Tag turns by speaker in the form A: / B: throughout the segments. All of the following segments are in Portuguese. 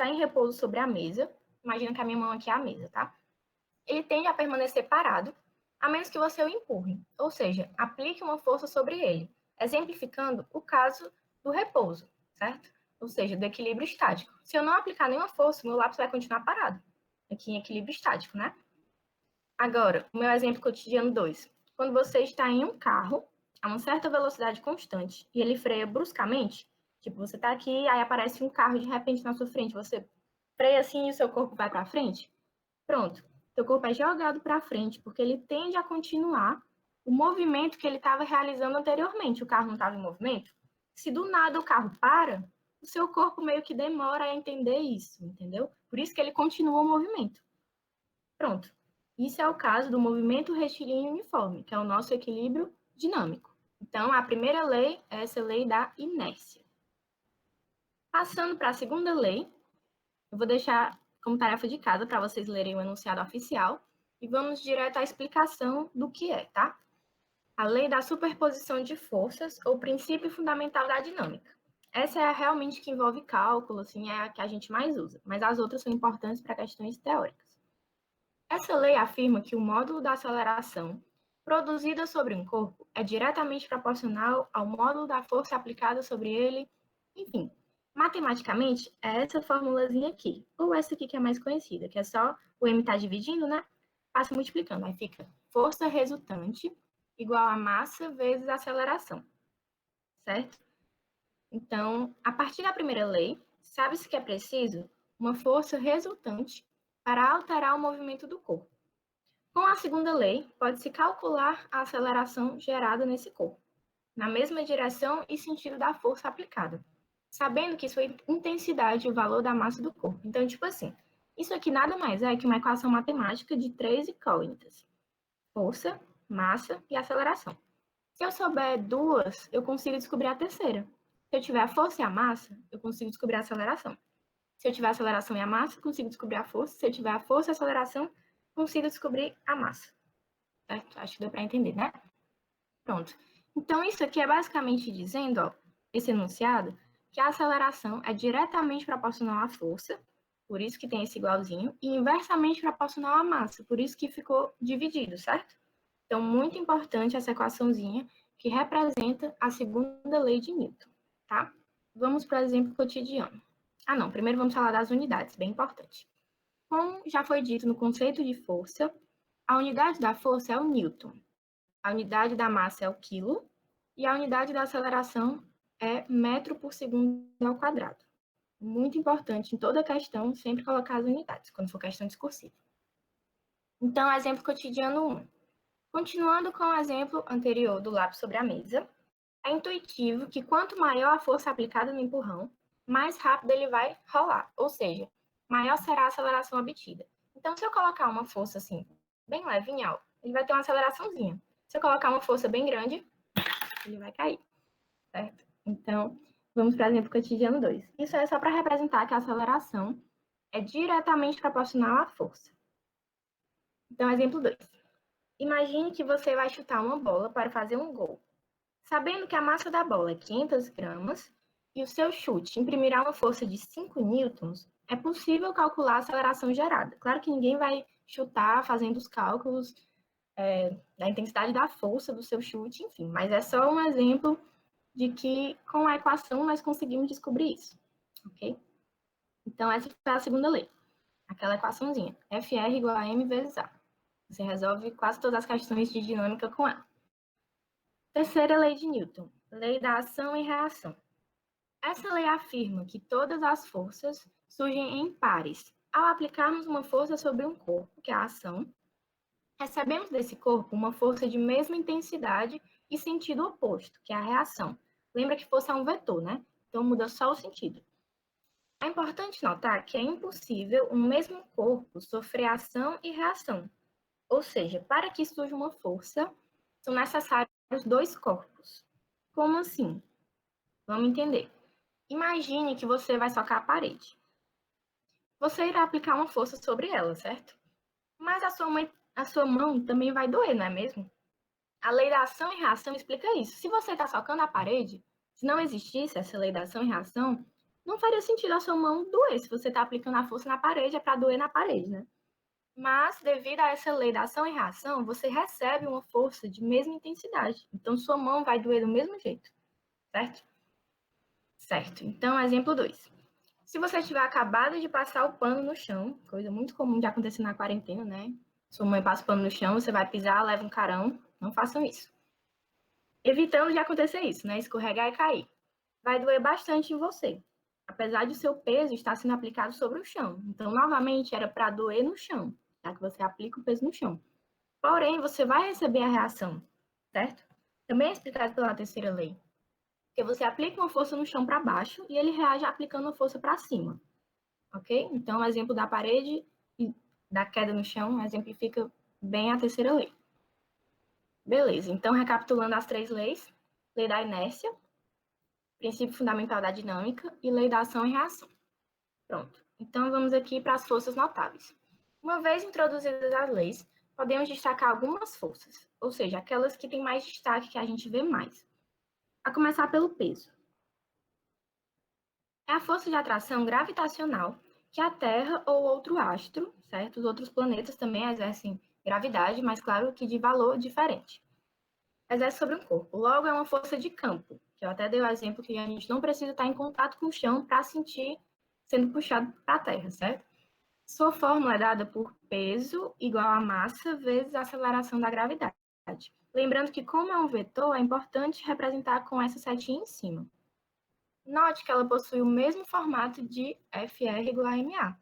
A: está em repouso sobre a mesa, imagina que a minha mão aqui é a mesa, tá? Ele tende a permanecer parado, a menos que você o empurre, ou seja, aplique uma força sobre ele, exemplificando o caso do repouso, certo? Ou seja, do equilíbrio estático. Se eu não aplicar nenhuma força, meu lápis vai continuar parado, aqui em equilíbrio estático, né? Agora, o meu exemplo cotidiano 2. Quando você está em um carro, a uma certa velocidade constante, e ele freia bruscamente, tipo, você está aqui, aí aparece um carro de repente na sua frente, você freia assim e o seu corpo vai para frente, pronto. Seu corpo é jogado para frente, porque ele tende a continuar o movimento que ele estava realizando anteriormente. O carro não estava em movimento. Se do nada o carro para, o seu corpo meio que demora a entender isso, entendeu? Por isso que ele continua o movimento. Pronto. Isso é o caso do movimento retilíneo uniforme, que é o nosso equilíbrio dinâmico. Então, a primeira lei é essa lei da inércia. Passando para a segunda lei, eu vou deixar como tarefa de casa para vocês lerem o enunciado oficial e vamos direto à explicação do que é, tá? A lei da superposição de forças ou princípio fundamental da dinâmica. Essa é realmente que envolve cálculo, assim, é a que a gente mais usa, mas as outras são importantes para questões teóricas. Essa lei afirma que o módulo da aceleração produzida sobre um corpo é diretamente proporcional ao módulo da força aplicada sobre ele, enfim. Matematicamente, é essa formulazinha aqui, ou essa aqui que é mais conhecida, que é só o m está dividindo, né? Passa multiplicando, aí fica força resultante igual a massa vezes a aceleração, certo? Então, a partir da primeira lei, sabe-se que é preciso uma força resultante para alterar o movimento do corpo. Com a segunda lei, pode-se calcular a aceleração gerada nesse corpo, na mesma direção e sentido da força aplicada, sabendo que sua intensidade é o valor da massa do corpo. Então, tipo assim, isso aqui nada mais é que uma equação matemática de 3 incógnitas: força, massa e aceleração. Se eu souber duas, eu consigo descobrir a terceira. Se eu tiver a força e a massa, eu consigo descobrir a aceleração. Se eu tiver a aceleração e a massa, consigo descobrir a força. Se eu tiver a força e a aceleração, consigo descobrir a massa. Certo? Acho que deu para entender, né? Pronto. Então, isso aqui é basicamente dizendo, ó, esse enunciado, que a aceleração é diretamente proporcional à força, por isso que tem esse igualzinho, e inversamente proporcional à massa, por isso que ficou dividido, certo? Então, muito importante essa equaçãozinha, que representa a segunda lei de Newton, tá? Vamos para o exemplo cotidiano. Ah, não, primeiro vamos falar das unidades, bem importante. Como já foi dito no conceito de força, a unidade da força é o Newton, a unidade da massa é o quilo e a unidade da aceleração é metro por segundo ao quadrado. Muito importante em toda questão sempre colocar as unidades, quando for questão discursiva. Então, exemplo cotidiano 1. Continuando com o exemplo anterior do lápis sobre a mesa, é intuitivo que quanto maior a força aplicada no empurrão, mais rápido ele vai rolar, ou seja, maior será a aceleração obtida. Então, se eu colocar uma força assim, bem levinha, ele vai ter uma aceleraçãozinha. Se eu colocar uma força bem grande, ele vai cair, certo? Então, vamos para o exemplo cotidiano 2. Isso é só para representar que a aceleração é diretamente proporcional à força. Então, exemplo 2. Imagine que você vai chutar uma bola para fazer um gol. Sabendo que a massa da bola é 500 gramas e o seu chute imprimirá uma força de 5 newtons, é possível calcular a aceleração gerada. Claro que ninguém vai chutar fazendo os cálculos da intensidade da força do seu chute, enfim, mas é só um exemplo de que com a equação nós conseguimos descobrir isso, ok? Então, essa foi a segunda lei, aquela equaçãozinha, FR igual a M vezes A. Você resolve quase todas as questões de dinâmica com ela. Terceira lei de Newton, lei da ação e reação. Essa lei afirma que todas as forças surgem em pares. Ao aplicarmos uma força sobre um corpo, que é a ação, recebemos desse corpo uma força de mesma intensidade e sentido oposto, que é a reação. Lembra que força é um vetor, né? Então muda só o sentido. É importante notar que é impossível um mesmo corpo sofrer ação e reação. Ou seja, para que surja uma força, são necessários dois corpos. Como assim? Vamos entender. Imagine que você vai socar a parede. Você irá aplicar uma força sobre ela, certo? Mas a sua mão também vai doer, não é mesmo? A lei da ação e reação explica isso. Se você está socando a parede, se não existisse essa lei da ação e reação, não faria sentido a sua mão doer. Se você está aplicando a força na parede, é para doer na parede, né? Mas, devido a essa lei da ação e reação, você recebe uma força de mesma intensidade. Então, sua mão vai doer do mesmo jeito, certo? Certo. Então, exemplo 2. Se você tiver acabado de passar o pano no chão, coisa muito comum de acontecer na quarentena, né? Sua mãe passa o pano no chão, você vai pisar, leva um carão. Não façam isso. Evitando de acontecer isso, né? Escorregar e cair. Vai doer bastante em você, apesar de o seu peso estar sendo aplicado sobre o chão. Então, novamente, era para doer no chão, já que você aplica o peso no chão. Porém, você vai receber a reação, certo? Também é explicado pela terceira lei. Porque você aplica uma força no chão para baixo e ele reage aplicando uma força para cima, ok? Então, o exemplo da parede e da queda no chão exemplifica bem a terceira lei. Beleza, então recapitulando as 3 leis: lei da inércia, princípio fundamental da dinâmica e lei da ação e reação. Pronto, então vamos aqui para as forças notáveis. Uma vez introduzidas as leis, podemos destacar algumas forças, ou seja, aquelas que têm mais destaque, que a gente vê mais. A começar pelo peso. É a força de atração gravitacional que a Terra ou outro astro, certo? Os outros planetas também exercem gravidade, mas claro que de valor diferente. Exerce sobre um corpo. Logo, é uma força de campo, que eu até dei o exemplo que a gente não precisa estar em contato com o chão para sentir sendo puxado para a Terra, certo? Sua fórmula é dada por peso igual a massa vezes a aceleração da gravidade. Lembrando que, como é um vetor, é importante representar com essa setinha em cima. Note que ela possui o mesmo formato de FR igual a MA.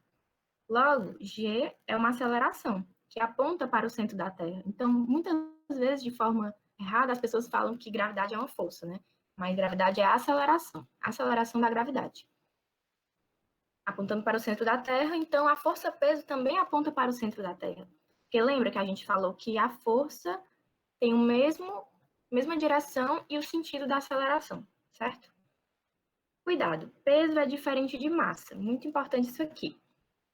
A: Logo, G é uma aceleração, que aponta para o centro da Terra. Então, muitas vezes, de forma errada, as pessoas falam que gravidade é uma força, né? Mas gravidade é a aceleração da gravidade. Apontando para o centro da Terra, então a força-peso também aponta para o centro da Terra. Porque lembra que a gente falou que a força tem mesma direção e o sentido da aceleração, certo? Cuidado, peso é diferente de massa. Muito importante isso aqui.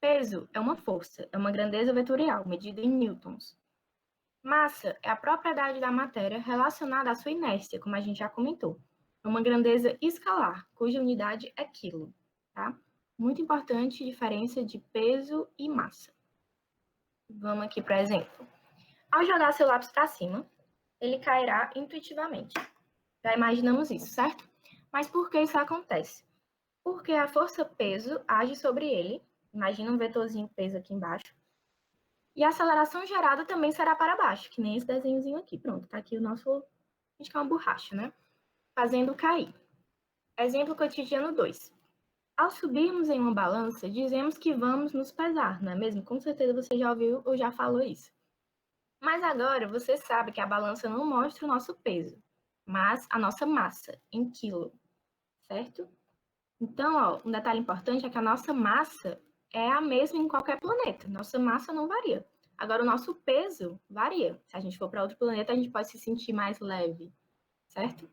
A: Peso é uma força, é uma grandeza vetorial, medida em newtons. Massa é a propriedade da matéria relacionada à sua inércia, como a gente já comentou. É uma grandeza escalar, cuja unidade é quilo, tá? Muito importante diferença de peso e massa. Vamos aqui para exemplo. Ao jogar seu lápis para cima, ele cairá intuitivamente. Já imaginamos isso, certo? Mas por que isso acontece? Porque a força-peso age sobre ele. Imagina um vetorzinho peso aqui embaixo. E a aceleração gerada também será para baixo, que nem esse desenhozinho aqui. Pronto, tá aqui o nosso... A gente quer uma borracha, né? Fazendo cair. Exemplo cotidiano 2. Ao subirmos em uma balança, dizemos que vamos nos pesar, não é mesmo? Com certeza você já ouviu ou já falou isso. Mas agora você sabe que a balança não mostra o nosso peso, mas a nossa massa, em quilo, certo? Então, ó, um detalhe importante é que a nossa massa é a mesma em qualquer planeta. Nossa massa não varia. Agora, o nosso peso varia. Se a gente for para outro planeta, a gente pode se sentir mais leve, certo?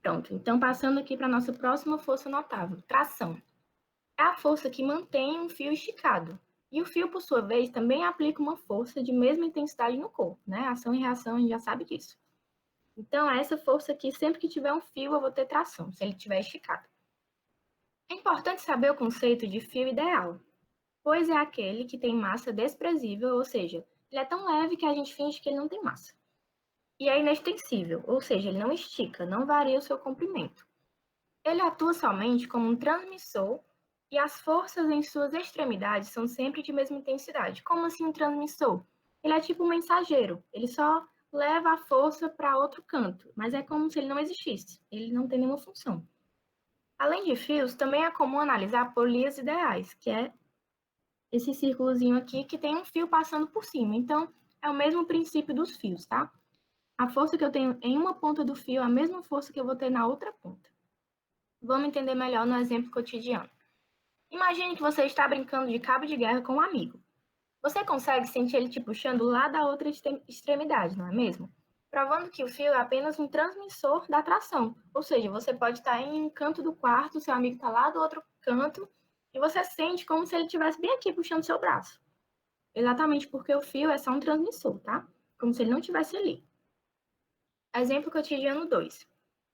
A: Pronto. Então, passando aqui para a nossa próxima força notável, tração. É a força que mantém um fio esticado. E o fio, por sua vez, também aplica uma força de mesma intensidade no corpo, né? Ação e reação, a gente já sabe disso. Então, essa força aqui, sempre que tiver um fio, eu vou ter tração, se ele estiver esticado. É importante saber o conceito de fio ideal, pois é aquele que tem massa desprezível, ou seja, ele é tão leve que a gente finge que ele não tem massa. E é inextensível, ou seja, ele não estica, não varia o seu comprimento. Ele atua somente como um transmissor e as forças em suas extremidades são sempre de mesma intensidade. Como assim um transmissor? Ele é tipo um mensageiro, ele só leva a força para outro canto, mas é como se ele não existisse, ele não tem nenhuma função. Além de fios, também é comum analisar polias ideais, que é esse círculozinho aqui que tem um fio passando por cima. Então, é o mesmo princípio dos fios, tá? A força que eu tenho em uma ponta do fio é a mesma força que eu vou ter na outra ponta. Vamos entender melhor no exemplo cotidiano. Imagine que você está brincando de cabo de guerra com um amigo. Você consegue sentir ele te puxando lá da outra extremidade, não é mesmo? Provando que o fio é apenas um transmissor da tração. Ou seja, você pode estar em um canto do quarto, seu amigo está lá do outro canto, e você sente como se ele estivesse bem aqui puxando seu braço. Exatamente porque o fio é só um transmissor, tá? Como se ele não estivesse ali. Exemplo cotidiano 2.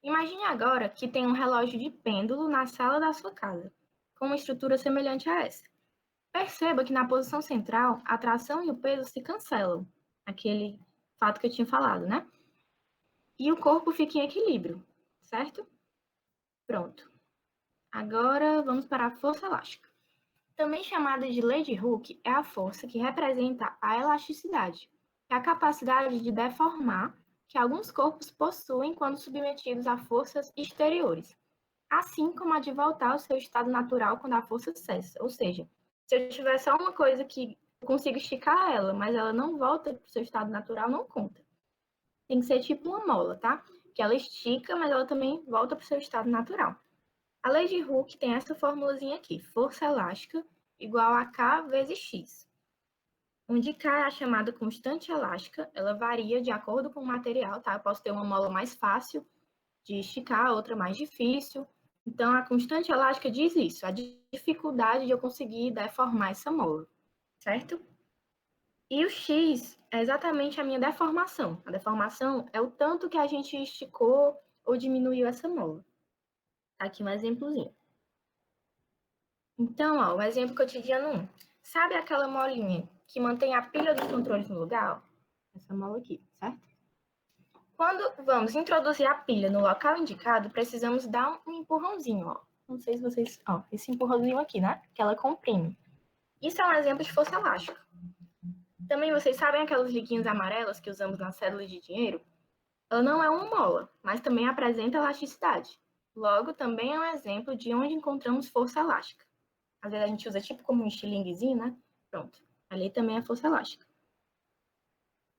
A: Imagine agora que tem um relógio de pêndulo na sala da sua casa, com uma estrutura semelhante a essa. Perceba que na posição central, a tração e o peso se cancelam, aquele fato que eu tinha falado, né? E o corpo fica em equilíbrio, certo? Pronto. Agora vamos para a força elástica. Também chamada de lei de Hooke, é a força que representa a elasticidade, é a capacidade de deformar que alguns corpos possuem quando submetidos a forças exteriores, assim como a de voltar ao seu estado natural quando a força cessa. Ou seja, se eu tiver só uma coisa que eu consigo esticar ela, mas ela não volta para o seu estado natural, não conta. Tem que ser tipo uma mola, tá? Que ela estica, mas ela também volta para o seu estado natural. A lei de Hooke tem essa formulazinha aqui, força elástica igual a K vezes X, onde K é a chamada constante elástica, ela varia de acordo com o material, tá? Eu posso ter uma mola mais fácil de esticar, outra mais difícil. Então, a constante elástica diz isso, a dificuldade de eu conseguir deformar essa mola, certo? E o X é exatamente a minha deformação. A deformação é o tanto que a gente esticou ou diminuiu essa mola. Tá aqui um exemplozinho. Então, ó, o exemplo cotidiano 1. Sabe aquela molinha que mantém a pilha dos controles no lugar? Essa mola aqui, certo? Quando vamos introduzir a pilha no local indicado, precisamos dar um empurrãozinho, ó. Não sei se vocês... Ó, esse empurrãozinho aqui, né? Que ela comprime. Isso é um exemplo de força elástica. Também vocês sabem aquelas liguinhas amarelas que usamos na cédula de dinheiro? Ela não é uma mola, mas também apresenta elasticidade. Logo, também é um exemplo de onde encontramos força elástica. Às vezes a gente usa tipo como um estilinguezinho, né? Pronto. Ali também é força elástica.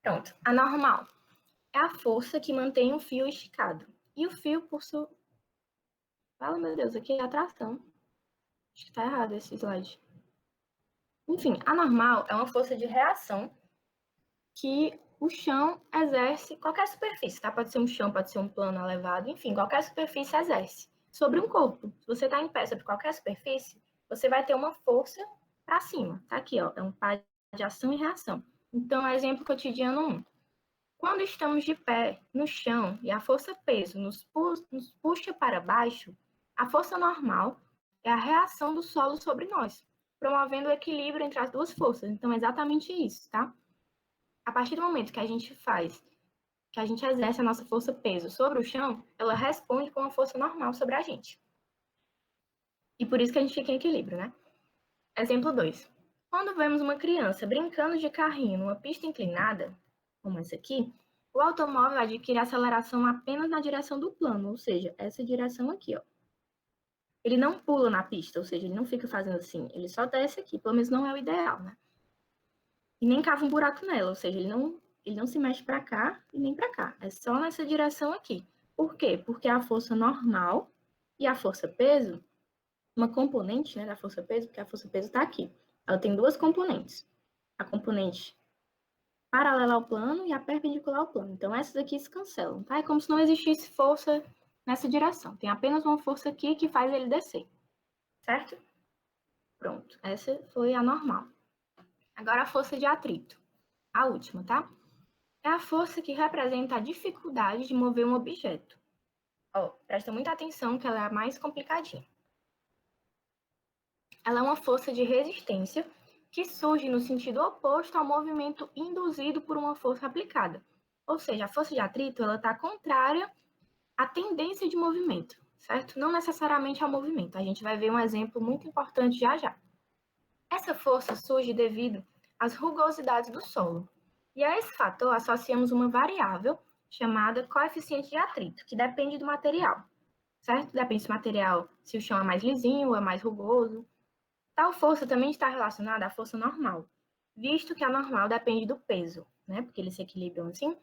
A: Pronto. A normal é a força que mantém o fio esticado. E o fio, por sua... Fala, meu Deus, aqui é atração. Acho que tá errado esse slide. Enfim, a normal é uma força de reação que o chão exerce, qualquer superfície, tá? Pode ser um chão, pode ser um plano elevado, enfim, qualquer superfície exerce sobre um corpo. Se você está em pé sobre qualquer superfície, você vai ter uma força para cima. Tá aqui, ó, é um par de ação e reação. Então, exemplo cotidiano 1. Quando estamos de pé no chão e a força peso nos puxa para baixo, a força normal é a reação do solo sobre nós, promovendo o equilíbrio entre as duas forças. Então, é exatamente isso, tá? A partir do momento que a gente exerce a nossa força peso sobre o chão, ela responde com uma força normal sobre a gente. E por isso que a gente fica em equilíbrio, né? Exemplo 2. Quando vemos uma criança brincando de carrinho numa pista inclinada, como essa aqui, o automóvel adquire aceleração apenas na direção do plano, ou seja, essa direção aqui, ó. Ele não pula na pista, ou seja, ele não fica fazendo assim, ele só desce aqui, pelo menos não é o ideal, né? E nem cava um buraco nela, ou seja, ele não se mexe para cá e nem para cá, é só nessa direção aqui. Por quê? Porque a força normal e a força peso, uma componente, né, da força peso, porque a força peso está aqui. Ela tem duas componentes. A componente paralela ao plano e a perpendicular ao plano. Então, essas aqui se cancelam, tá? É como se não existisse força nessa direção. Tem apenas uma força aqui que faz ele descer, certo? Pronto, essa foi a normal. Agora a força de atrito, a última, tá? É a força que representa a dificuldade de mover um objeto. Ó, presta muita atenção que ela é a mais complicadinha. Ela é uma força de resistência que surge no sentido oposto ao movimento induzido por uma força aplicada. Ou seja, a força de atrito ela está contrária à tendência de movimento, certo? Não necessariamente ao movimento. A gente vai ver um exemplo muito importante já já. Essa força surge devido às rugosidades do solo. E a esse fator associamos uma variável chamada coeficiente de atrito, que depende do material, certo? Depende do material, se o chão é mais lisinho ou é mais rugoso. Tal força também está relacionada à força normal, visto que a normal depende do peso, né? Porque eles se equilibram assim.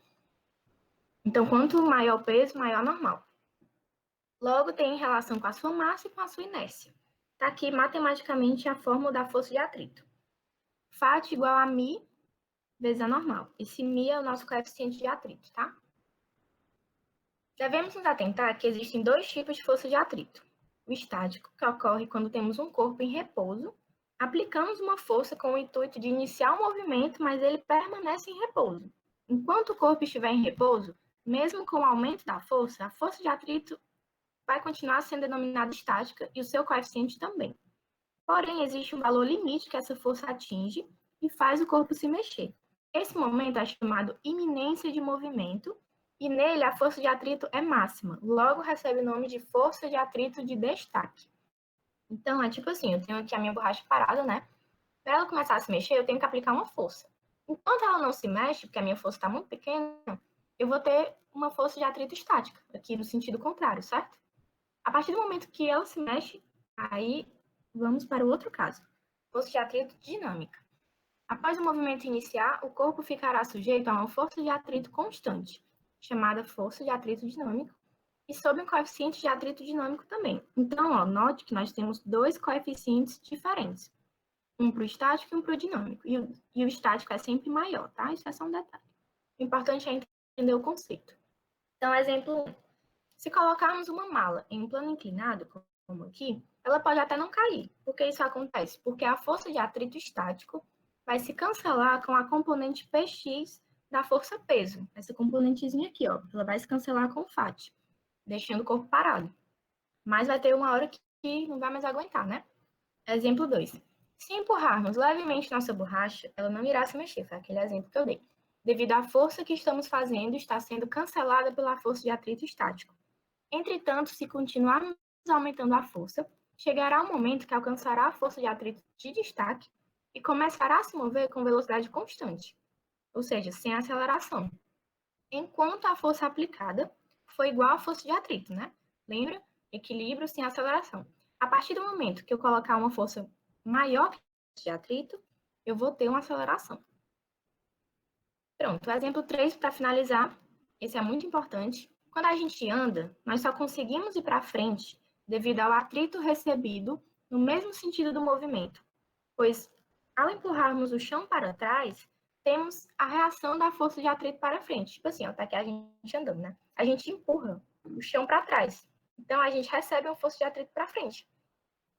A: Então, quanto maior o peso, maior a normal. Logo, tem relação com a sua massa e com a sua inércia. Está aqui matematicamente a fórmula da força de atrito. Φ igual a μ vezes a normal. Esse μ é o nosso coeficiente de atrito, tá? Devemos nos atentar que existem dois tipos de força de atrito. O estático, que ocorre quando temos um corpo em repouso, aplicamos uma força com o intuito de iniciar o movimento, mas ele permanece em repouso. Enquanto o corpo estiver em repouso, Mesmo com o aumento da força, a força de atrito vai continuar sendo denominada estática e o seu coeficiente também. Porém, existe um valor limite que essa força atinge e faz o corpo se mexer. Esse momento é chamado iminência de movimento e nele a força de atrito é máxima, logo recebe o nome de força de atrito de destaque. Então, é tipo assim, eu tenho aqui a minha borracha parada, né? Para ela começar a se mexer, eu tenho que aplicar uma força. Enquanto ela não se mexe, porque a minha força está muito pequena, eu vou ter uma força de atrito estática, aqui no sentido contrário, certo? A partir do momento que ela se mexe, aí vamos para o outro caso. Força de atrito dinâmica. Após o movimento iniciar, o corpo ficará sujeito a uma força de atrito constante, chamada força de atrito dinâmico, e sob um coeficiente de atrito dinâmico também. Então, note que nós temos dois coeficientes diferentes, um para o estático e um para o dinâmico. E o estático é sempre maior, tá? Isso é só um detalhe. O importante é entender o conceito. Então, exemplo 1. Se colocarmos uma mala em um plano inclinado, como aqui, ela pode até não cair. Por que isso acontece? Porque a força de atrito estático vai se cancelar com a componente Px da força peso. Essa componentezinha aqui, ó, ela vai se cancelar com o FAT, deixando o corpo parado. Mas vai ter uma hora que não vai mais aguentar, né? Exemplo 2. Se empurrarmos levemente nossa borracha, ela não irá se mexer. Foi aquele exemplo que eu dei. Devido à força que estamos fazendo, está sendo cancelada pela força de atrito estático. Entretanto, se continuarmos aumentando a força, chegará um momento que alcançará a força de atrito de destaque e começará a se mover com velocidade constante, ou seja, sem aceleração, enquanto a força aplicada foi igual à força de atrito, né? Lembra? Equilíbrio sem aceleração. A partir do momento que eu colocar uma força maior que a força de atrito, eu vou ter uma aceleração. Pronto, exemplo 3 para finalizar. Esse é muito importante. Quando a gente anda, nós só conseguimos ir para frente devido ao atrito recebido no mesmo sentido do movimento, pois ao empurrarmos o chão para trás, temos a reação da força de atrito para frente. Tipo assim, ó, tá aqui a gente andando, né? A gente empurra o chão para trás. Então a gente recebe uma força de atrito para frente,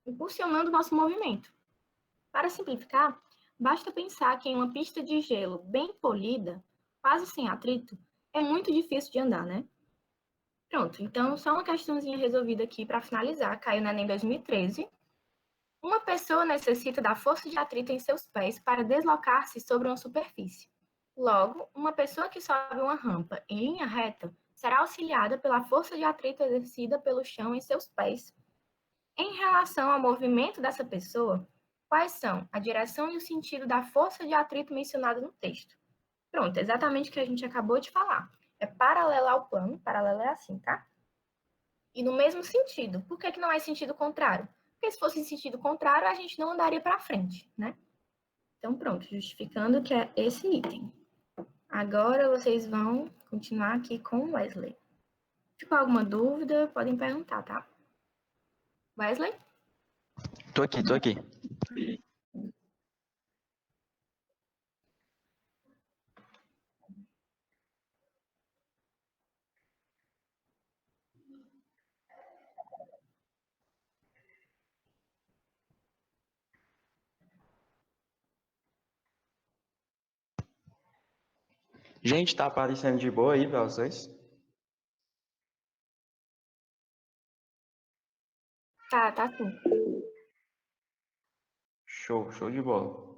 A: impulsionando o nosso movimento. Para simplificar, basta pensar que em uma pista de gelo bem polida, quase sem atrito, é muito difícil de andar, né? Pronto, então só uma questãozinha resolvida aqui para finalizar, caiu na Enem 2013. Uma pessoa necessita da força de atrito em seus pés para deslocar-se sobre uma superfície. Logo, uma pessoa que sobe uma rampa em linha reta será auxiliada pela força de atrito exercida pelo chão em seus pés. Em relação ao movimento dessa pessoa, quais são a direção e o sentido da força de atrito mencionada no texto? Pronto, exatamente o que a gente acabou de falar. É paralela ao plano, paralelo é assim, tá? E no mesmo sentido. Por que não é sentido contrário? Porque se fosse em sentido contrário, a gente não andaria para frente, né? Então, pronto, justificando que é esse item. Agora vocês vão continuar aqui com o Wesley. Ficou alguma dúvida? Podem perguntar, tá? Wesley?
B: Tô aqui. Gente, tá aparecendo de boa aí pra vocês?
A: Tá sim.
B: Show de bola.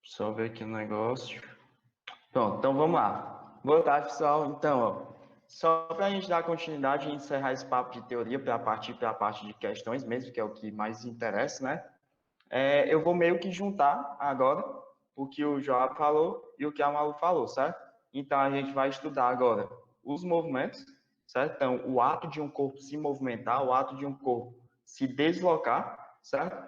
B: Só ver aqui o negócio. Pronto, então vamos lá. Boa tarde, pessoal. Então, ó, só para a gente dar continuidade e encerrar esse papo de teoria para partir para a parte de questões mesmo, que é o que mais interessa, né? Eu vou meio que juntar agora o que o João falou e o que a Malu falou, certo? Então, a gente vai estudar agora os movimentos, certo? Então, o ato de um corpo se movimentar, o ato de um corpo se deslocar, certo?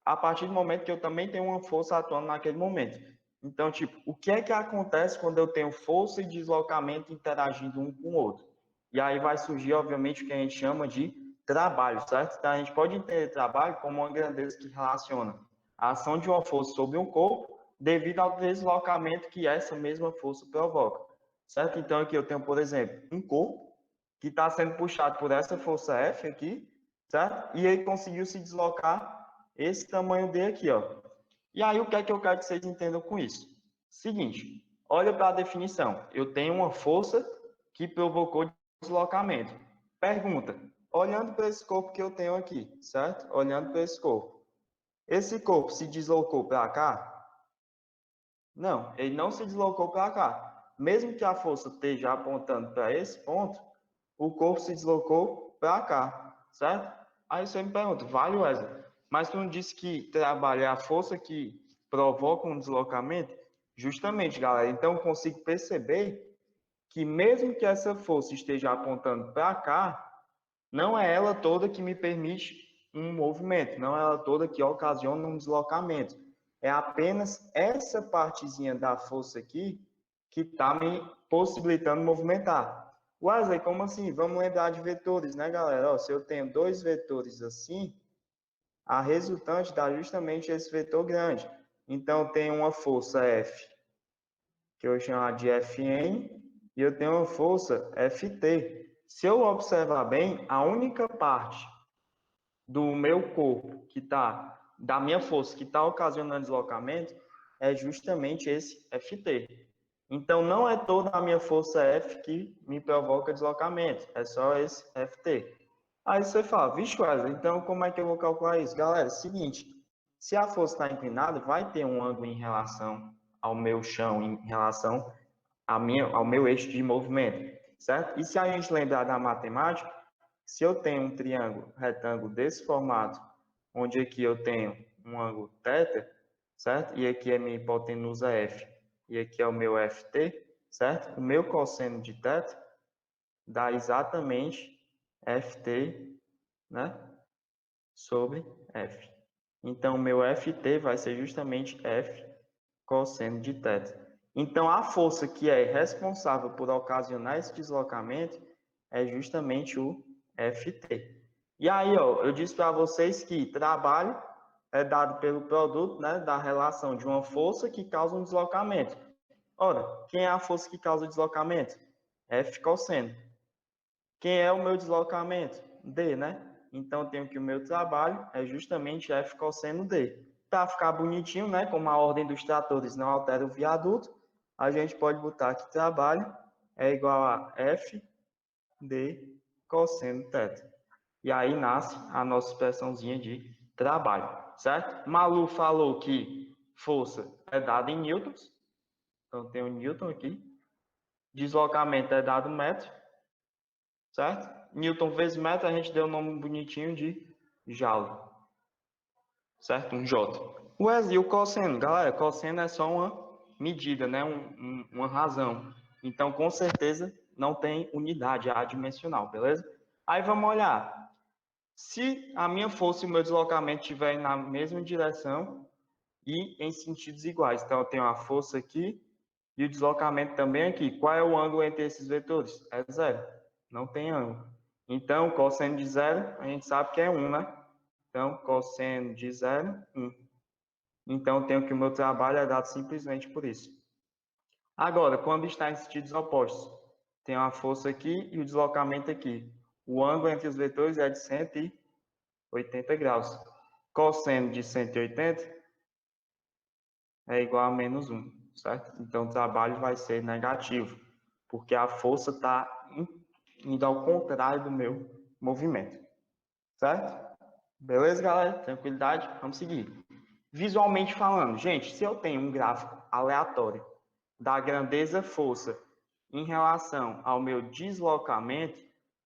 B: A partir do momento que eu também tenho uma força atuando naquele momento. Então, tipo, o que é que acontece quando eu tenho força e deslocamento interagindo um com o outro? E aí vai surgir, obviamente, o que a gente chama de trabalho, certo? Então, a gente pode entender trabalho como uma grandeza que relaciona a ação de uma força sobre um corpo devido ao deslocamento que essa mesma força provoca, certo? Então, aqui eu tenho, por exemplo, um corpo que está sendo puxado por essa força F aqui, certo? E ele conseguiu se deslocar esse tamanho D aqui, ó. E aí, o que é que eu quero que vocês entendam com isso? Seguinte, olha para a definição. Eu tenho uma força que provocou deslocamento. Pergunta, olhando para esse corpo que eu tenho aqui, certo? Olhando para esse corpo se deslocou para cá? Não, ele não se deslocou para cá. Mesmo que a força esteja apontando para esse ponto, o corpo se deslocou para cá, certo? Aí você me pergunta, vale, Wesley, mas tu não disse que trabalho é a força que provoca um deslocamento? Justamente, galera. Então, eu consigo perceber que mesmo que essa força esteja apontando para cá, não é ela toda que me permite um movimento, não é ela toda que ocasiona um deslocamento. É apenas essa partezinha da força aqui que está me possibilitando movimentar. Wesley, como assim? Vamos lembrar de vetores, né, galera? Ó, se eu tenho dois vetores assim, a resultante dá justamente esse vetor grande. Então, tem uma força F, que eu vou chamar de Fn, e eu tenho uma força Ft. Se eu observar bem, a única parte do meu corpo que está, da minha força que está ocasionando deslocamento, é justamente esse Ft. Então, não é toda a minha força F que me provoca deslocamento, é só esse Ft. Aí você fala, vixe, Wesley, então como é que eu vou calcular isso? Galera, é o seguinte, se a força está inclinada, vai ter um ângulo em relação ao meu chão, em relação ao meu eixo de movimento, certo? E se a gente lembrar da matemática, se eu tenho um triângulo retângulo desse formato, onde aqui eu tenho um ângulo θ, certo? E aqui é minha hipotenusa F, e aqui é o meu Ft, certo? O meu cosseno de θ dá exatamente Ft, né? Sobre F. Então, o meu Ft vai ser justamente F cosseno de θ. Então, a força que é responsável por ocasionar esse deslocamento é justamente o Ft. E aí, ó, eu disse para vocês que trabalho é dado pelo produto, né, da relação de uma força que causa um deslocamento. Ora, quem é a força que causa o deslocamento? F cosseno. Quem é o meu deslocamento? D, né? Então, eu tenho que o meu trabalho é justamente F cosseno D. Para ficar bonitinho, né? Como a ordem dos tratores não altera o viaduto, a gente pode botar que trabalho é igual a F D cosseno θ. E aí nasce a nossa expressãozinha de trabalho, certo? Malu falou que força é dada em newtons. Então, tem o newton aqui. Deslocamento é dado em metro, certo? Newton vezes metro, a gente deu o nome bonitinho de Joule, certo? Um J. O S e o cosseno, galera, cosseno é só uma medida, né? Uma razão. Então, com certeza, não tem unidade adimensional, beleza? Aí vamos olhar. Se a minha força e o meu deslocamento estiverem na mesma direção e em sentidos iguais. Então, eu tenho a força aqui e o deslocamento também aqui. Qual é o ângulo entre esses vetores? É zero. Não tem ângulo. Então, cosseno de zero, a gente sabe que é 1, né? Então, cosseno de zero, 1. Então, eu tenho que o meu trabalho é dado simplesmente por isso. Agora, quando está em sentidos opostos, tem uma força aqui e o deslocamento aqui. O ângulo entre os vetores é de 180 graus. Cosseno de 180 é igual a menos 1, certo? Então, o trabalho vai ser negativo, porque a força está indo ao contrário do meu movimento, certo? Beleza, galera? Tranquilidade? Vamos seguir. Visualmente falando, gente, se eu tenho um gráfico aleatório da grandeza força em relação ao meu deslocamento,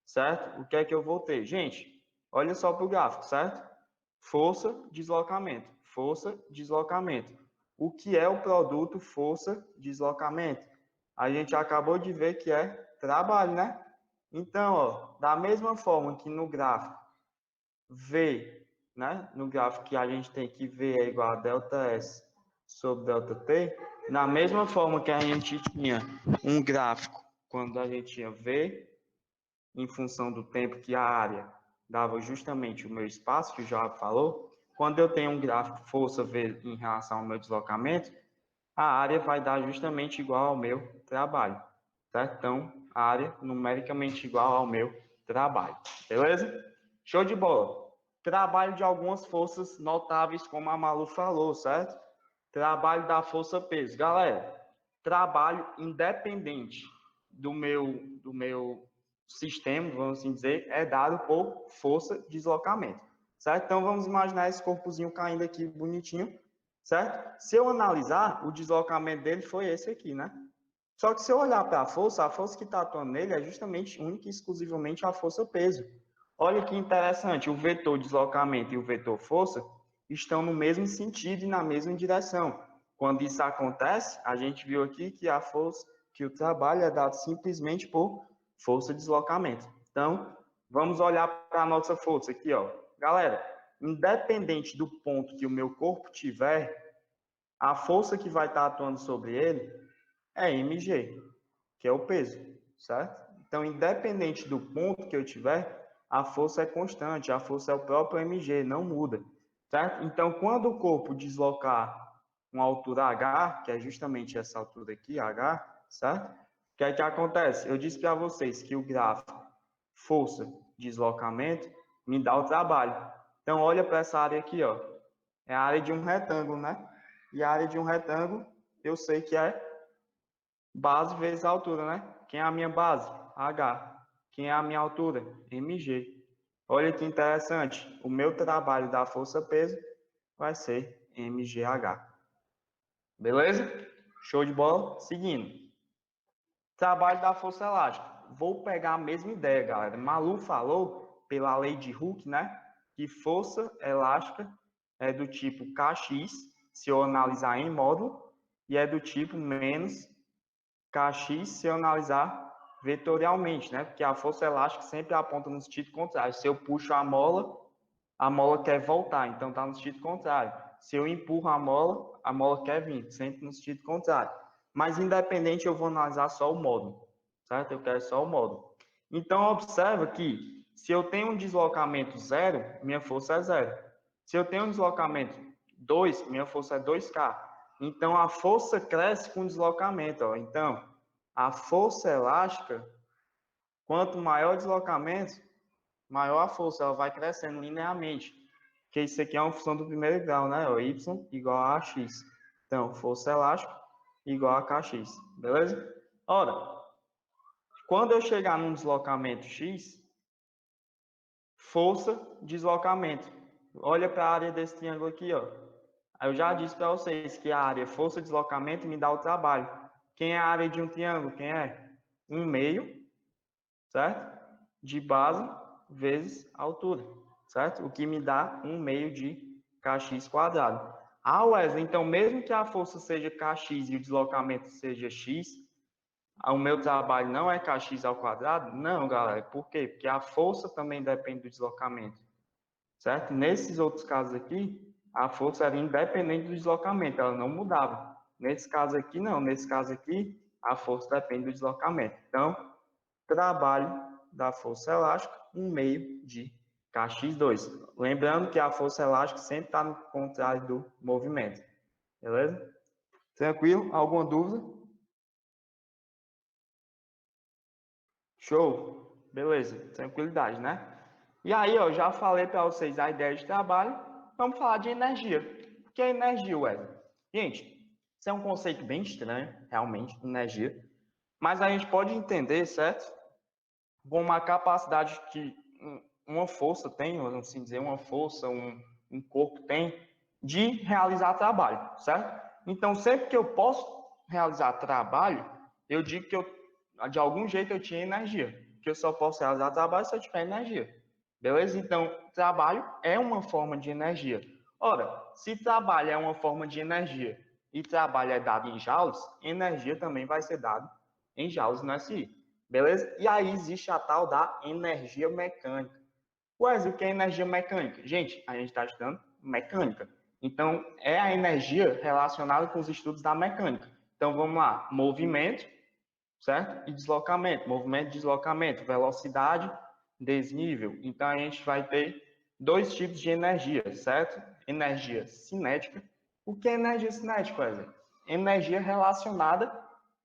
B: certo? O que é que eu vou ter? Gente, olha só para o gráfico, certo? Força, deslocamento. Força, deslocamento. O que é o produto força, deslocamento? A gente acabou de ver que é trabalho, né? Então, ó, da mesma forma que no gráfico V, né? No gráfico que a gente tem que V é igual a delta S sobre delta T, na mesma forma que a gente tinha um gráfico quando a gente tinha V em função do tempo que a área dava justamente o meu espaço, que o João falou, quando eu tenho um gráfico força V em relação ao meu deslocamento, a área vai dar justamente igual ao meu trabalho, certo? Então, a área numericamente igual ao meu trabalho, beleza? Show de bola. Trabalho de algumas forças notáveis, como a Malu falou, certo? Trabalho da força peso. Galera, trabalho independente do meu sistema, vamos assim dizer, é dado por força de deslocamento, certo? Então, vamos imaginar esse corpozinho caindo aqui bonitinho, certo? Se eu analisar, o deslocamento dele foi esse aqui, né? Só que se eu olhar para a força que está atuando nele é justamente, única e exclusivamente a força peso. Olha que interessante, o vetor deslocamento e o vetor força estão no mesmo sentido e na mesma direção. Quando isso acontece, a gente viu aqui que a força, que o trabalho é dado simplesmente por força de deslocamento. Então, vamos olhar para a nossa força aqui, ó. Galera, independente do ponto que o meu corpo tiver, a força que vai estar atuando sobre ele é mg, que é o peso, certo? Então, independente do ponto que eu tiver, a força é constante, a força é o próprio mg, não muda, certo? Então, quando o corpo deslocar uma altura h, que é justamente essa altura aqui, h, certo? O que é que acontece? Eu disse para vocês que o gráfico força, deslocamento, me dá o trabalho. Então, olha para essa área aqui, ó. É a área de um retângulo, né? E a área de um retângulo, eu sei que é base vezes a altura, né? Quem é a minha base? H. Quem é a minha altura? mg. Olha que interessante. O meu trabalho da força-peso vai ser mgh. Beleza? Show de bola? Seguindo. Trabalho da força elástica. Vou pegar a mesma ideia, galera. Malu falou, pela lei de Hooke, né? Que força elástica é do tipo Kx, se eu analisar em módulo, e é do tipo menos Kx se eu analisar vetorialmente, né? Porque a força elástica sempre aponta no sentido contrário. Se eu puxo a mola quer voltar, então está no sentido contrário. Se eu empurro a mola quer vir, sempre no sentido contrário. Mas independente, eu vou analisar só o módulo, certo? Eu quero só o módulo. Então, observa que se eu tenho um deslocamento 0, minha força é 0. Se eu tenho um deslocamento 2, minha força é 2K. Então, a força cresce com o deslocamento. Ó. Então, a força elástica, quanto maior o deslocamento, maior a força, ela vai crescendo linearmente. Porque isso aqui é uma função do primeiro grau, né? O y igual a x. Então, força elástica igual a kx. Beleza? Ora, quando eu chegar num deslocamento x, força, deslocamento. Olha para a área desse triângulo aqui, ó. Eu já disse para vocês que a área força, deslocamento me dá o trabalho. Quem é a área de um triângulo? Quem é? 1/2, certo? De base vezes altura, certo? O que me dá 1/2 de kx quadrado. Ah, Wesley, então mesmo que a força seja kx e o deslocamento seja x, o meu trabalho não é kx ao quadrado? Não, galera. Por quê? Porque a força também depende do deslocamento, certo? Nesses outros casos aqui, a força era independente do deslocamento, ela não mudava. Nesse caso aqui, não. Nesse caso aqui, a força depende do deslocamento. Então, trabalho da força elástica, 1/2 de kx2. Lembrando que a força elástica sempre está no contrário do movimento. Beleza? Tranquilo? Alguma dúvida? Show? Beleza. Tranquilidade, né? E aí, ó, já falei para vocês a ideia de trabalho. Vamos falar de energia. O que é energia, Wesley? Gente, isso é um conceito bem estranho, realmente, energia. Mas a gente pode entender, certo? Com uma capacidade que uma força tem, vamos assim dizer, uma força, um corpo tem, de realizar trabalho, certo? Então, sempre que eu posso realizar trabalho, eu digo que de algum jeito eu tinha energia, que eu só posso realizar trabalho se eu tiver energia. Beleza? Então, trabalho é uma forma de energia. Ora, se trabalho é uma forma de energia e trabalho é dado em joules, energia também vai ser dado em joules no SI. Beleza? E aí existe a tal da energia mecânica. Wesley, o que é energia mecânica? Gente, a gente está estudando mecânica. Então, é a energia relacionada com os estudos da mecânica. Então, vamos lá. Movimento, certo? E deslocamento. Movimento, deslocamento. Velocidade, desnível. Então, a gente vai ter dois tipos de energia, certo? Energia cinética. O que é energia cinética, Wesley? Energia relacionada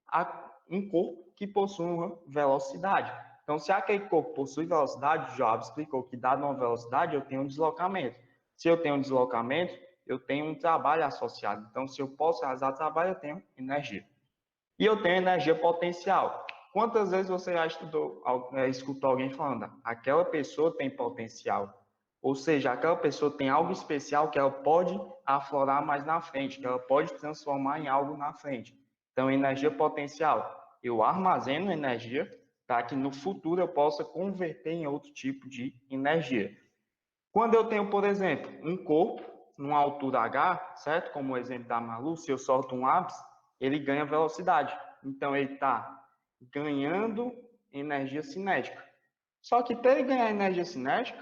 B: a um corpo que possui uma velocidade. Então, se aquele corpo possui velocidade, o Job explicou que, dada uma velocidade, eu tenho um deslocamento. Se eu tenho um deslocamento, eu tenho um trabalho associado. Então, se eu posso realizar trabalho, eu tenho energia. E eu tenho energia potencial. Quantas vezes você já escutou alguém falando, aquela pessoa tem potencial? Ou seja, aquela pessoa tem algo especial que ela pode aflorar mais na frente, que ela pode transformar em algo na frente. Então, energia potencial. Eu armazeno energia para que no futuro eu possa converter em outro tipo de energia. Quando eu tenho, por exemplo, um corpo numa altura h, certo? Como o exemplo da Malu, se eu solto um ápice, ele ganha velocidade. Então, ele está ganhando energia cinética. Só que para ele ganhar energia cinética,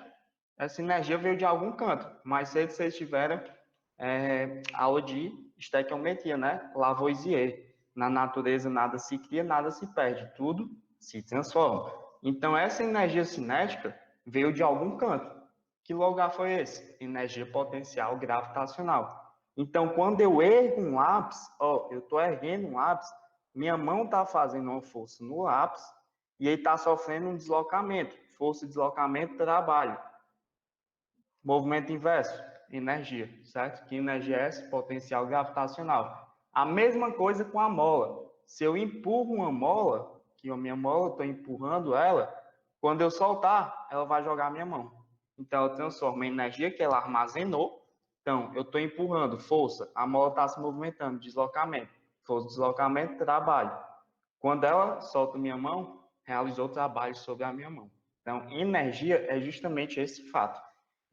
B: essa energia veio de algum canto. Mais cedo vocês tiveram aula de estequiometria, né? Lavoisier. Na natureza nada se cria, nada se perde. Tudo se transforma. Então, essa energia cinética veio de algum canto. Que lugar foi esse? Energia potencial gravitacional. Então, quando eu ergo um lápis, eu estou erguendo um lápis, minha mão está fazendo uma força no lápis e ele está sofrendo um deslocamento. Força, deslocamento, trabalho. Movimento inverso, energia, certo? Que energia é essa? Potencial gravitacional. A mesma coisa com a mola. Se eu empurro uma mola, que a minha mola, estou empurrando ela, quando eu soltar, ela vai jogar a minha mão. Então, eu transformo a energia que ela armazenou. Então, eu estou empurrando, força, a mola está se movimentando, deslocamento. Força, deslocamento, trabalho. Quando ela solta minha mão, realizou o trabalho sobre a minha mão. Então, energia é justamente esse fato.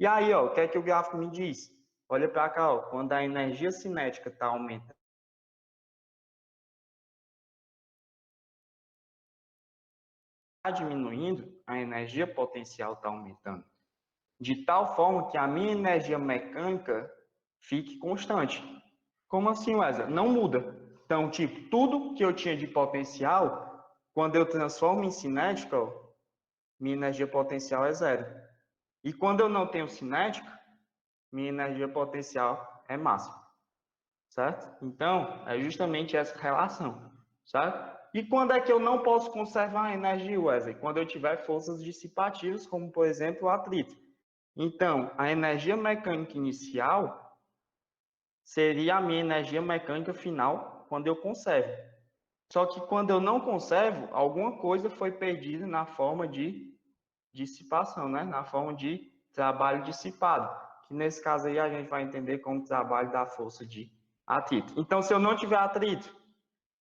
B: E aí, o que é que o gráfico me diz? Olha para cá, quando a energia cinética está aumentando, está diminuindo, a energia potencial está aumentando. De tal forma que a minha energia mecânica fique constante. Como assim, Wesley? Não muda. Então, tipo, tudo que eu tinha de potencial, quando eu transformo em cinética, minha energia potencial é zero. E quando eu não tenho cinética, minha energia potencial é máxima. Certo? Então, é justamente essa relação. Certo? E quando é que eu não posso conservar a energia, Wesley? Quando eu tiver forças dissipativas, como, por exemplo, o atrito. Então, a energia mecânica inicial seria a minha energia mecânica final quando eu conservo. Só que quando eu não conservo, alguma coisa foi perdida na forma de dissipação, né? Na forma de trabalho dissipado, que nesse caso aí a gente vai entender como trabalho da força de atrito. Então, se eu não tiver atrito,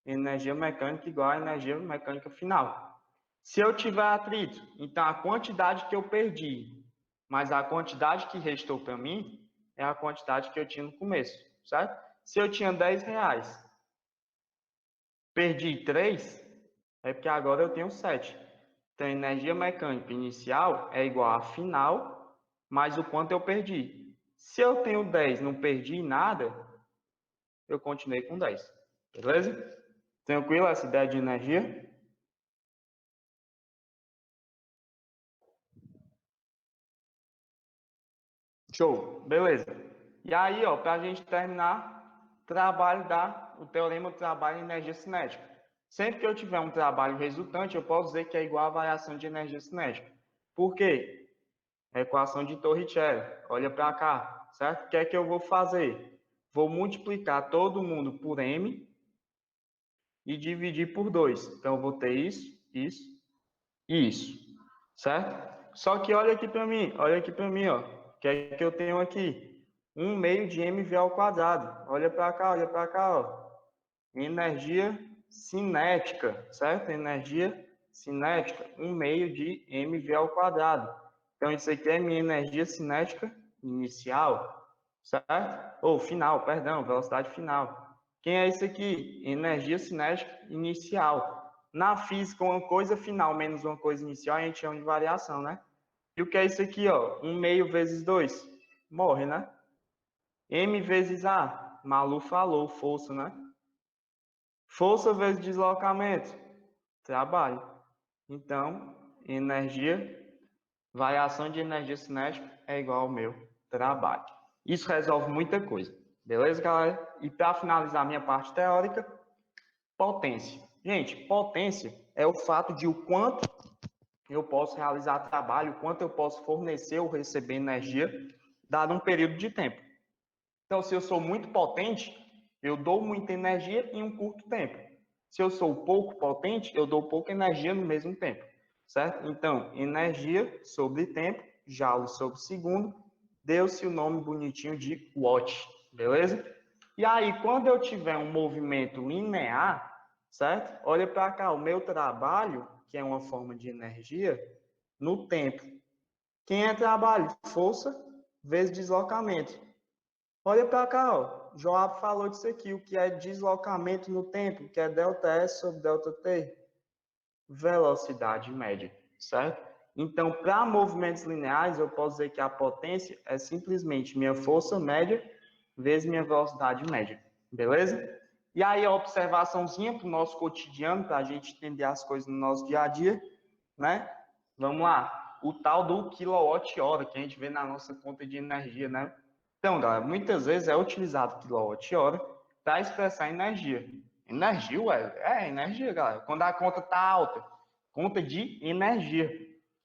B: energia mecânica igual a energia mecânica final. Se eu tiver atrito, então a quantidade que eu perdi, mais a quantidade que restou para mim, é a quantidade que eu tinha no começo, certo? Se eu tinha 10 reais, perdi 3, é porque agora eu tenho 7. Então, a energia mecânica inicial é igual a final, mais o quanto eu perdi. Se eu tenho 10 não perdi nada, eu continuei com 10. Beleza? Tranquilo essa ideia de energia? Show, beleza. E aí, para a gente terminar, o teorema do trabalho em energia cinética. Sempre que eu tiver um trabalho resultante, eu posso dizer que é igual à variação de energia cinética. Por quê? Equação de Torricelli. Olha para cá, certo? O que é que eu vou fazer? Vou multiplicar todo mundo por m e dividir por 2. Então, eu vou ter isso, isso e isso, certo? Só que olha aqui para mim, ó. O que é que eu tenho aqui? 1/2 de mv ao quadrado. Olha para cá, ó. Energia cinética, certo? Energia cinética, 1/2 de mv ao quadrado. Então, isso aqui é minha energia cinética inicial, certo? Ou final, perdão, velocidade final. Quem é isso aqui? Energia cinética inicial. Na física, uma coisa final menos uma coisa inicial, a gente chama de variação, né? E o que é isso aqui, ó? 1/2 vezes 2. Morre, né? M vezes A. Malu falou, força, né? Força vezes deslocamento. Trabalho. Então, energia, variação de energia cinética é igual ao meu trabalho. Isso resolve muita coisa. Beleza, galera? E para finalizar minha parte teórica, potência. Gente, potência é o fato de o quanto eu posso realizar trabalho, o quanto eu posso fornecer ou receber energia, dado um período de tempo. Então, se eu sou muito potente, eu dou muita energia em um curto tempo. Se eu sou pouco potente, eu dou pouca energia no mesmo tempo, certo? Então, energia sobre tempo, joules sobre segundo, deu-se o nome bonitinho de watt, beleza? E aí, quando eu tiver um movimento linear, certo? Olha para cá, o meu trabalho, que é uma forma de energia, no tempo. Quem é trabalho? Força vezes deslocamento. Olha para cá, ó. Joab falou disso aqui, o que é deslocamento no tempo, que é ΔS sobre ΔT, velocidade média, certo? Então, para movimentos lineares, eu posso dizer que a potência é simplesmente minha força média vezes minha velocidade média, beleza? E aí, a observaçãozinha para o nosso cotidiano, para a gente entender as coisas no nosso dia a dia, né? Vamos lá, o tal do quilowatt-hora, que a gente vê na nossa conta de energia, né? Então, galera, muitas vezes é utilizado quilowatt-hora para expressar energia. Energia, ué? É, energia, galera. Quando a conta tá alta, conta de energia.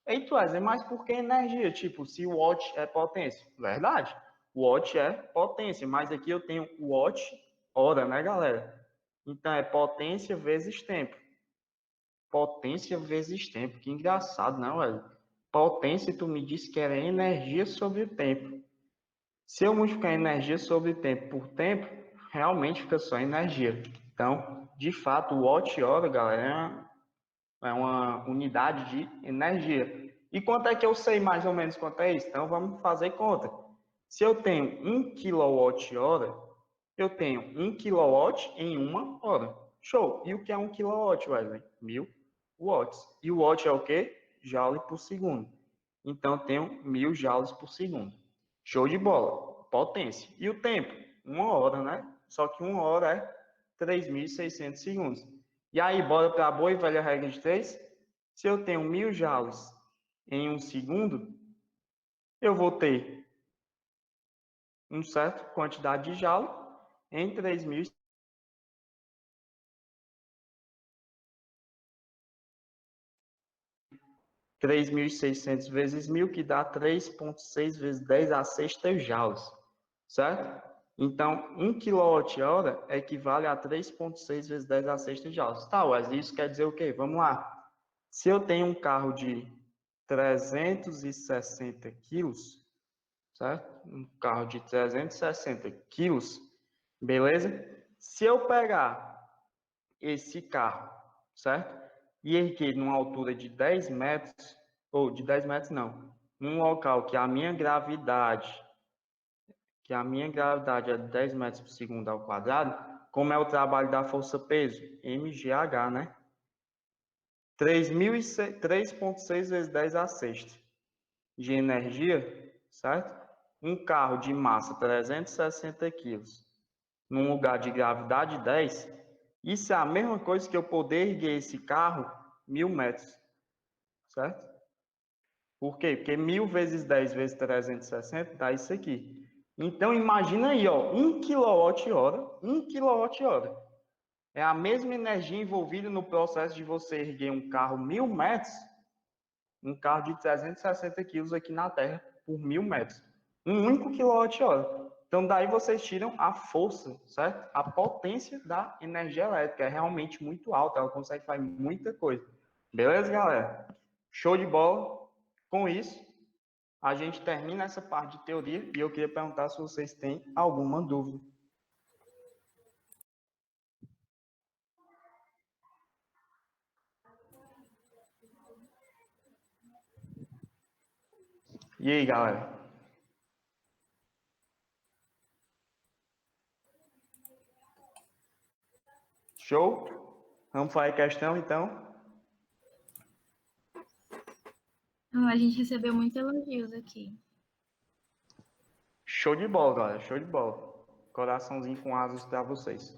B: Eita, Wesley, mas por que energia? Tipo, se o watt é potência. Verdade. Watt é potência, mas aqui eu tenho watt hora, né, galera? Então é potência vezes tempo. Potência vezes tempo. Que engraçado, não, velho? Potência, tu me disse que era energia sobre tempo. Se eu multiplicar energia sobre tempo por tempo, realmente fica só energia. Então, de fato, o watt-hora, galera, é uma unidade de energia. E quanto é que eu sei mais ou menos quanto é isso? Então, vamos fazer conta. Se eu tenho 1 kWh, eu tenho 1 kW em uma hora. Show! E o que é 1 kW, Wesley? 1000 watts. E o watt é o quê? Joule por segundo. Então, eu tenho 1000 joules por segundo. Show de bola. Potência. E o tempo? Uma hora, né? Só que uma hora é 3.600 segundos. E aí, bora para a boa e velha regra de 3? Se eu tenho 1000 joules em um segundo, eu vou ter uma certa quantidade de joule em 3.600 vezes 1000, que dá 3,6 vezes 10 a sexta joules, certo? Então, 1 kWh equivale a 3,6 vezes 10 a sexta joules. Tá, Wesley, isso quer dizer o quê? Vamos lá. Se eu tenho um carro de 360 quilos, certo? Um carro de 360 quilos, beleza? Se eu pegar esse carro, certo? E erguer numa altura de 10 metros, ou de 10 metros não, num local que a minha gravidade é 10 metros por segundo ao quadrado, como é o trabalho da força-peso? MGH, né? 3,6 vezes 10 a sexta de energia, certo? Um carro de massa 360 quilos, num lugar de gravidade 10, isso é a mesma coisa que eu poder erguer esse carro 1000 metros, certo? Por quê? Porque 1000 vezes 10 vezes 360 dá isso aqui. Então, imagina aí, ó, 1 kWh, 1 kWh. É a mesma energia envolvida no processo de você erguer um carro 1000 metros, um carro de 360 quilos aqui na Terra, por 1000 metros. Um único quilowatt-hora. Então, daí vocês tiram a força, certo? A potência da energia elétrica. É realmente muito alta, ela consegue fazer muita coisa. Beleza, galera? Show de bola. Com isso, a gente termina essa parte de teoria e eu queria perguntar se vocês têm alguma dúvida. E aí, galera? Show? Vamos fazer questão, então?
A: A gente recebeu muitos elogios aqui.
B: Show de bola, galera. Show de bola. Coraçãozinho com asas para vocês.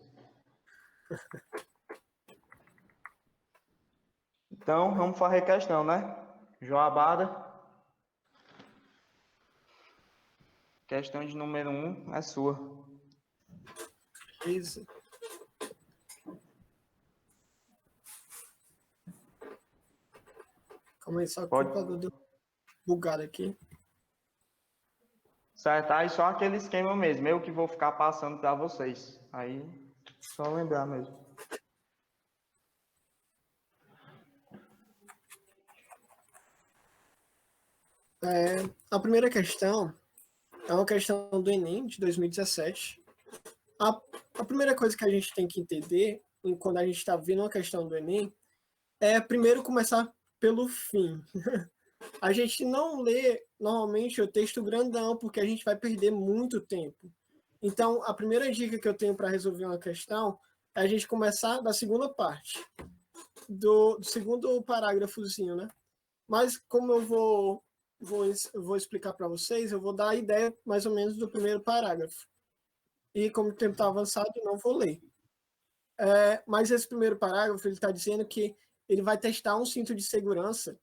B: Então, vamos fazer questão, né? Joabada. Questão de número 1 é sua.
C: Beleza. Calma aí, só que o
B: Pode.
C: computador deu bugado aqui.
B: Certo, aí só aquele esquema mesmo. Eu que vou ficar passando para vocês. Aí, só lembrar mesmo.
C: A primeira questão é uma questão do Enem de 2017. A primeira coisa que a gente tem que entender, quando a gente está vendo uma questão do Enem, é primeiro começar pelo fim. A gente não lê normalmente o texto grandão, porque a gente vai perder muito tempo. Então, a primeira dica que eu tenho para resolver uma questão é a gente começar da segunda parte, do segundo parágrafozinho, né? Mas como eu vou explicar para vocês, eu vou dar a ideia mais ou menos do primeiro parágrafo. E como o tempo está avançado, eu não vou ler. Mas esse primeiro parágrafo, ele está dizendo que ele vai testar um cinto de segurança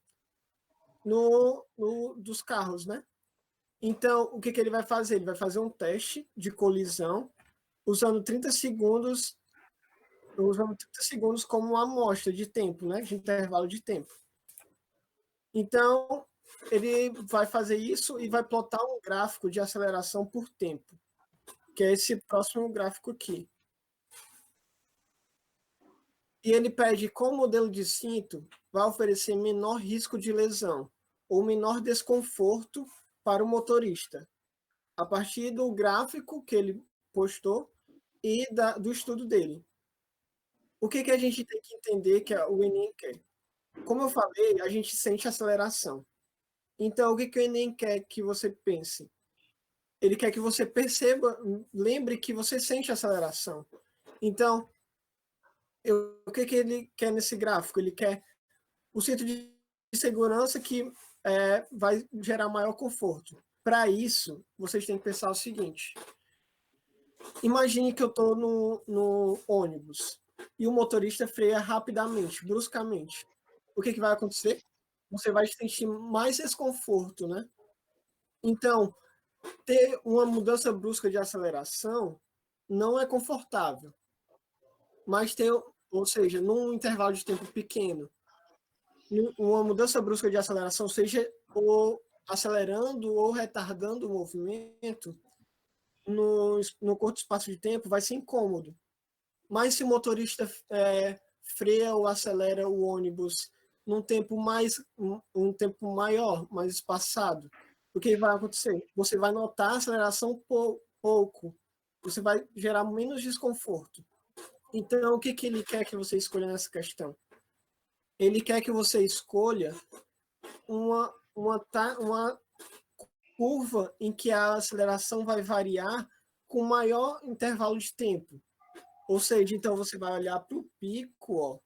C: dos carros, né? Então, o que ele vai fazer? Ele vai fazer um teste de colisão usando 30 segundos como uma amostra de tempo, né? De intervalo de tempo. Então, ele vai fazer isso e vai plotar um gráfico de aceleração por tempo, que é esse próximo gráfico aqui. E ele pede qual modelo de cinto vai oferecer menor risco de lesão ou menor desconforto para o motorista, a partir do gráfico que ele postou e do estudo dele. O que a gente tem que entender que o Enem quer? Como eu falei, a gente sente aceleração. Então, o que o Enem quer que você pense? Ele quer que você perceba, lembre que você sente aceleração. Então, o que ele quer nesse gráfico? Ele quer o cinto de segurança que vai gerar maior conforto. Para isso, vocês têm que pensar o seguinte. Imagine que eu estou no ônibus e o motorista freia rapidamente, bruscamente. O que vai acontecer? Você vai sentir mais desconforto, né? Então, ter uma mudança brusca de aceleração não é confortável. Mas ou seja, num intervalo de tempo pequeno, uma mudança brusca de aceleração, seja ou acelerando ou retardando o movimento, no curto espaço de tempo, vai ser incômodo. Mas se o motorista freia ou acelera o ônibus num tempo um tempo maior, mais espaçado, o que vai acontecer? Você vai notar a aceleração pouco, você vai gerar menos desconforto. Então, o que ele quer que você escolha nessa questão? Ele quer que você escolha uma curva em que a aceleração vai variar com maior intervalo de tempo. Ou seja, então você vai olhar para o pico, ó.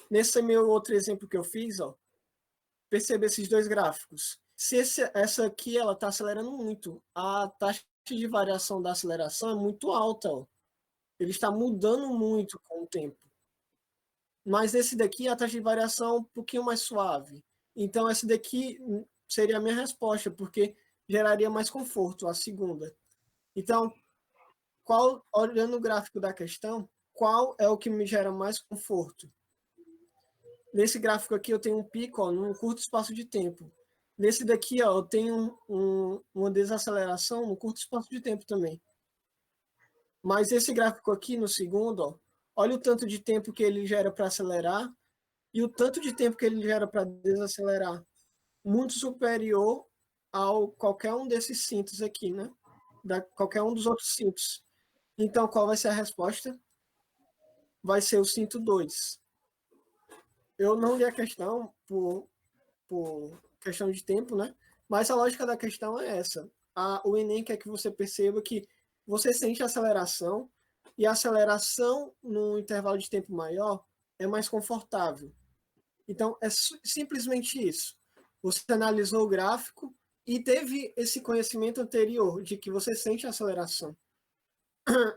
C: Nesse meu outro exemplo que eu fiz, ó, perceba esses dois gráficos. Se essa aqui ela está acelerando muito, a taxa de variação da aceleração é muito alta, ó. Ele está mudando muito com o tempo. Mas esse daqui, a taxa de variação é um pouquinho mais suave. Então, esse daqui seria a minha resposta, porque geraria mais conforto, a segunda. Então, olhando o gráfico da questão, qual é o que me gera mais conforto? Nesse gráfico aqui, eu tenho um pico, ó, num curto espaço de tempo. Nesse daqui, ó, eu tenho uma desaceleração num curto espaço de tempo também. Mas esse gráfico aqui, no segundo, ó, olha o tanto de tempo que ele gera para acelerar e o tanto de tempo que ele gera para desacelerar. Muito superior ao qualquer um desses cintos aqui, né? Qualquer um dos outros cintos. Então, qual vai ser a resposta? Vai ser o cinto 2. Eu não li a questão por questão de tempo, né? Mas a lógica da questão é essa. O Enem quer que você perceba que você sente aceleração e a aceleração no intervalo de tempo maior é mais confortável. Então, é simplesmente isso. Você analisou o gráfico e teve esse conhecimento anterior de que você sente aceleração.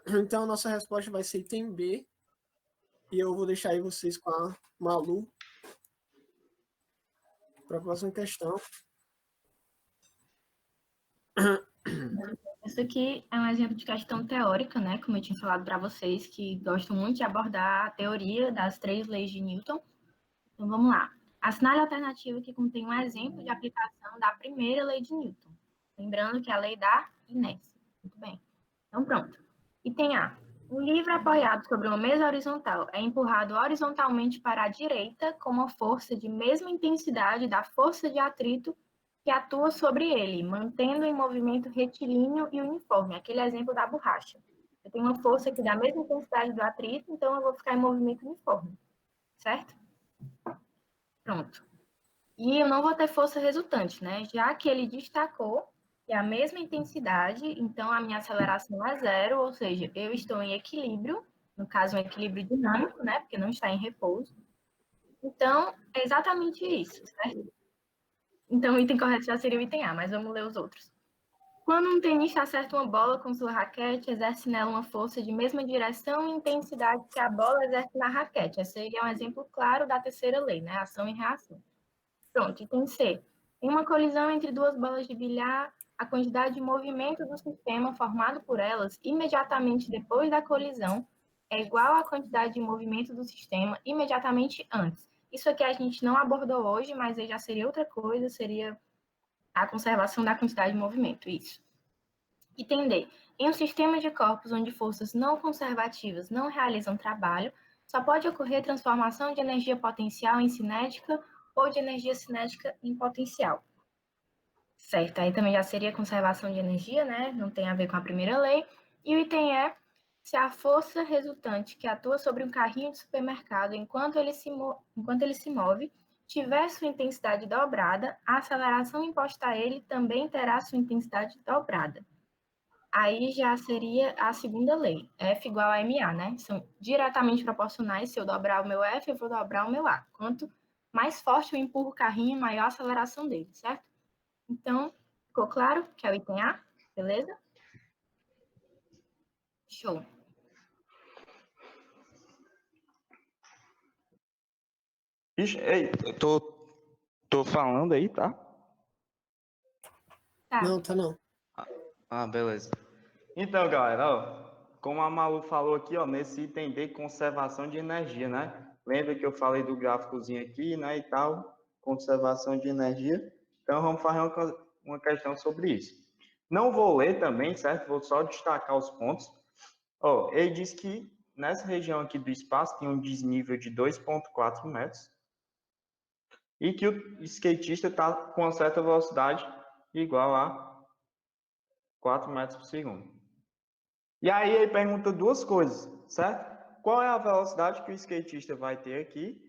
C: Então, a nossa resposta vai ser item B. E eu vou deixar aí vocês com a Malu para a próxima questão.
A: Isso aqui é um exemplo de questão teórica, né? Como eu tinha falado para vocês, que gostam muito de abordar a teoria das 3 leis de Newton. Então, vamos lá. Assinale a alternativa que contém um exemplo de aplicação da primeira lei de Newton. Lembrando que é a lei da inércia. Muito bem. Então, pronto. Item A. Um livro apoiado sobre uma mesa horizontal é empurrado horizontalmente para a direita com uma força de mesma intensidade da força de atrito que atua sobre ele, mantendo em movimento retilíneo e uniforme, aquele exemplo da borracha. Eu tenho uma força que dá a mesma intensidade do atrito, então eu vou ficar em movimento uniforme, certo? Pronto. E eu não vou ter força resultante, né? Já que ele destacou que é a mesma intensidade, então a minha aceleração é zero, ou seja, eu estou em equilíbrio, no caso, um equilíbrio dinâmico, né? Porque não está em repouso. Então, é exatamente isso, certo? Então, o item correto já seria o item A, mas vamos ler os outros. Quando um tenista acerta uma bola com sua raquete, exerce nela uma força de mesma direção e intensidade que a bola exerce na raquete. Esse seria um exemplo claro da terceira lei, né? Ação e reação. Pronto, item C. Em uma colisão entre duas bolas de bilhar, a quantidade de movimento do sistema formado por elas imediatamente depois da colisão é igual à quantidade de movimento do sistema imediatamente antes. Isso aqui a gente não abordou hoje, mas aí já seria outra coisa, seria a conservação da quantidade de movimento, isso. Item D. Em um sistema de corpos onde forças não conservativas não realizam trabalho, só pode ocorrer transformação de energia potencial em cinética ou de energia cinética em potencial. Certo, aí também já seria conservação de energia, né? Não tem a ver com a primeira lei. E o item E, se a força resultante que atua sobre um carrinho de supermercado enquanto ele se move tiver sua intensidade dobrada, a aceleração imposta a ele também terá sua intensidade dobrada. Aí já seria a segunda lei, F igual a MA, né? São diretamente proporcionais. Se eu dobrar o meu F, eu vou dobrar o meu A. Quanto mais forte eu empurro o carrinho, maior a aceleração dele, certo? Então, ficou claro que é o item A? Beleza? Show.
B: Ixi, ei, eu tô falando aí, tá?
A: Tá.
C: Não, tá não.
B: Ah, beleza. Então, galera, ó, como a Malu falou aqui, ó, nesse item de conservação de energia, né? Lembra que eu falei do gráficozinho aqui, né, e tal, conservação de energia. Então, vamos fazer uma questão sobre isso. Não vou ler também, certo? Vou só destacar os pontos. Ó, ele diz que nessa região aqui do espaço tem um desnível de 2,4 metros e que o skatista está com uma certa velocidade igual a 4 metros por segundo. E aí ele pergunta duas coisas, certo? Qual é a velocidade que o skatista vai ter aqui?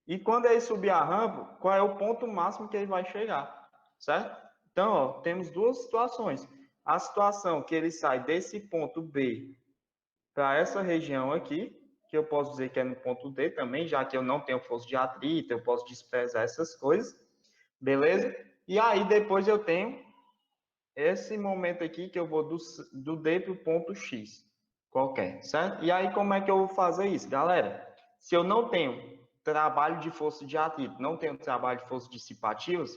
B: E quando ele subir a rampa, qual é o ponto máximo que ele vai chegar, certo? Então, ó, temos duas situações. A situação que ele sai desse ponto B para essa região aqui, que eu posso dizer que é no ponto D também, já que eu não tenho força de atrito, eu posso desprezar essas coisas, beleza? E aí depois eu tenho esse momento aqui que eu vou do D para o ponto X, qualquer, certo? E aí como é que eu vou fazer isso, galera? Se eu não tenho trabalho de força de atrito, não tenho trabalho de forças dissipativas,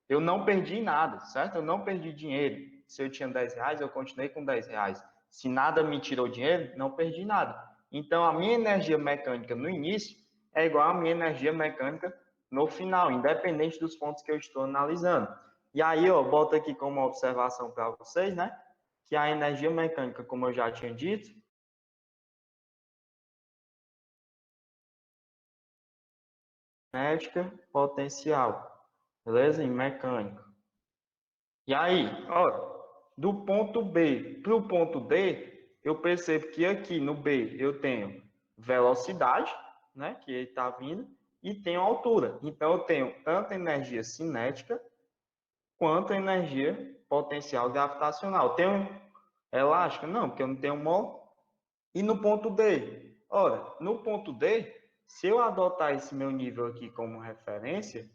B: eu não perdi nada, certo? Eu não perdi dinheiro. Se eu tinha 10 reais, eu continuei com 10 reais. Se nada me tirou dinheiro, não perdi nada. Então, a minha energia mecânica no início é igual à minha energia mecânica no final, independente dos pontos que eu estou analisando. E aí, ó, boto aqui como observação para vocês, né? Que a energia mecânica, como eu já tinha dito, cinética potencial, beleza? Em mecânica. E aí, ó, do ponto B para o ponto D, eu percebo que aqui no B eu tenho velocidade, né? Que ele está vindo, e tenho altura. Então, eu tenho tanto energia cinética quanto energia potencial gravitacional. Tenho elástica? Não, porque eu não tenho mol. E no ponto D? Ora, no ponto D, se eu adotar esse meu nível aqui como referência,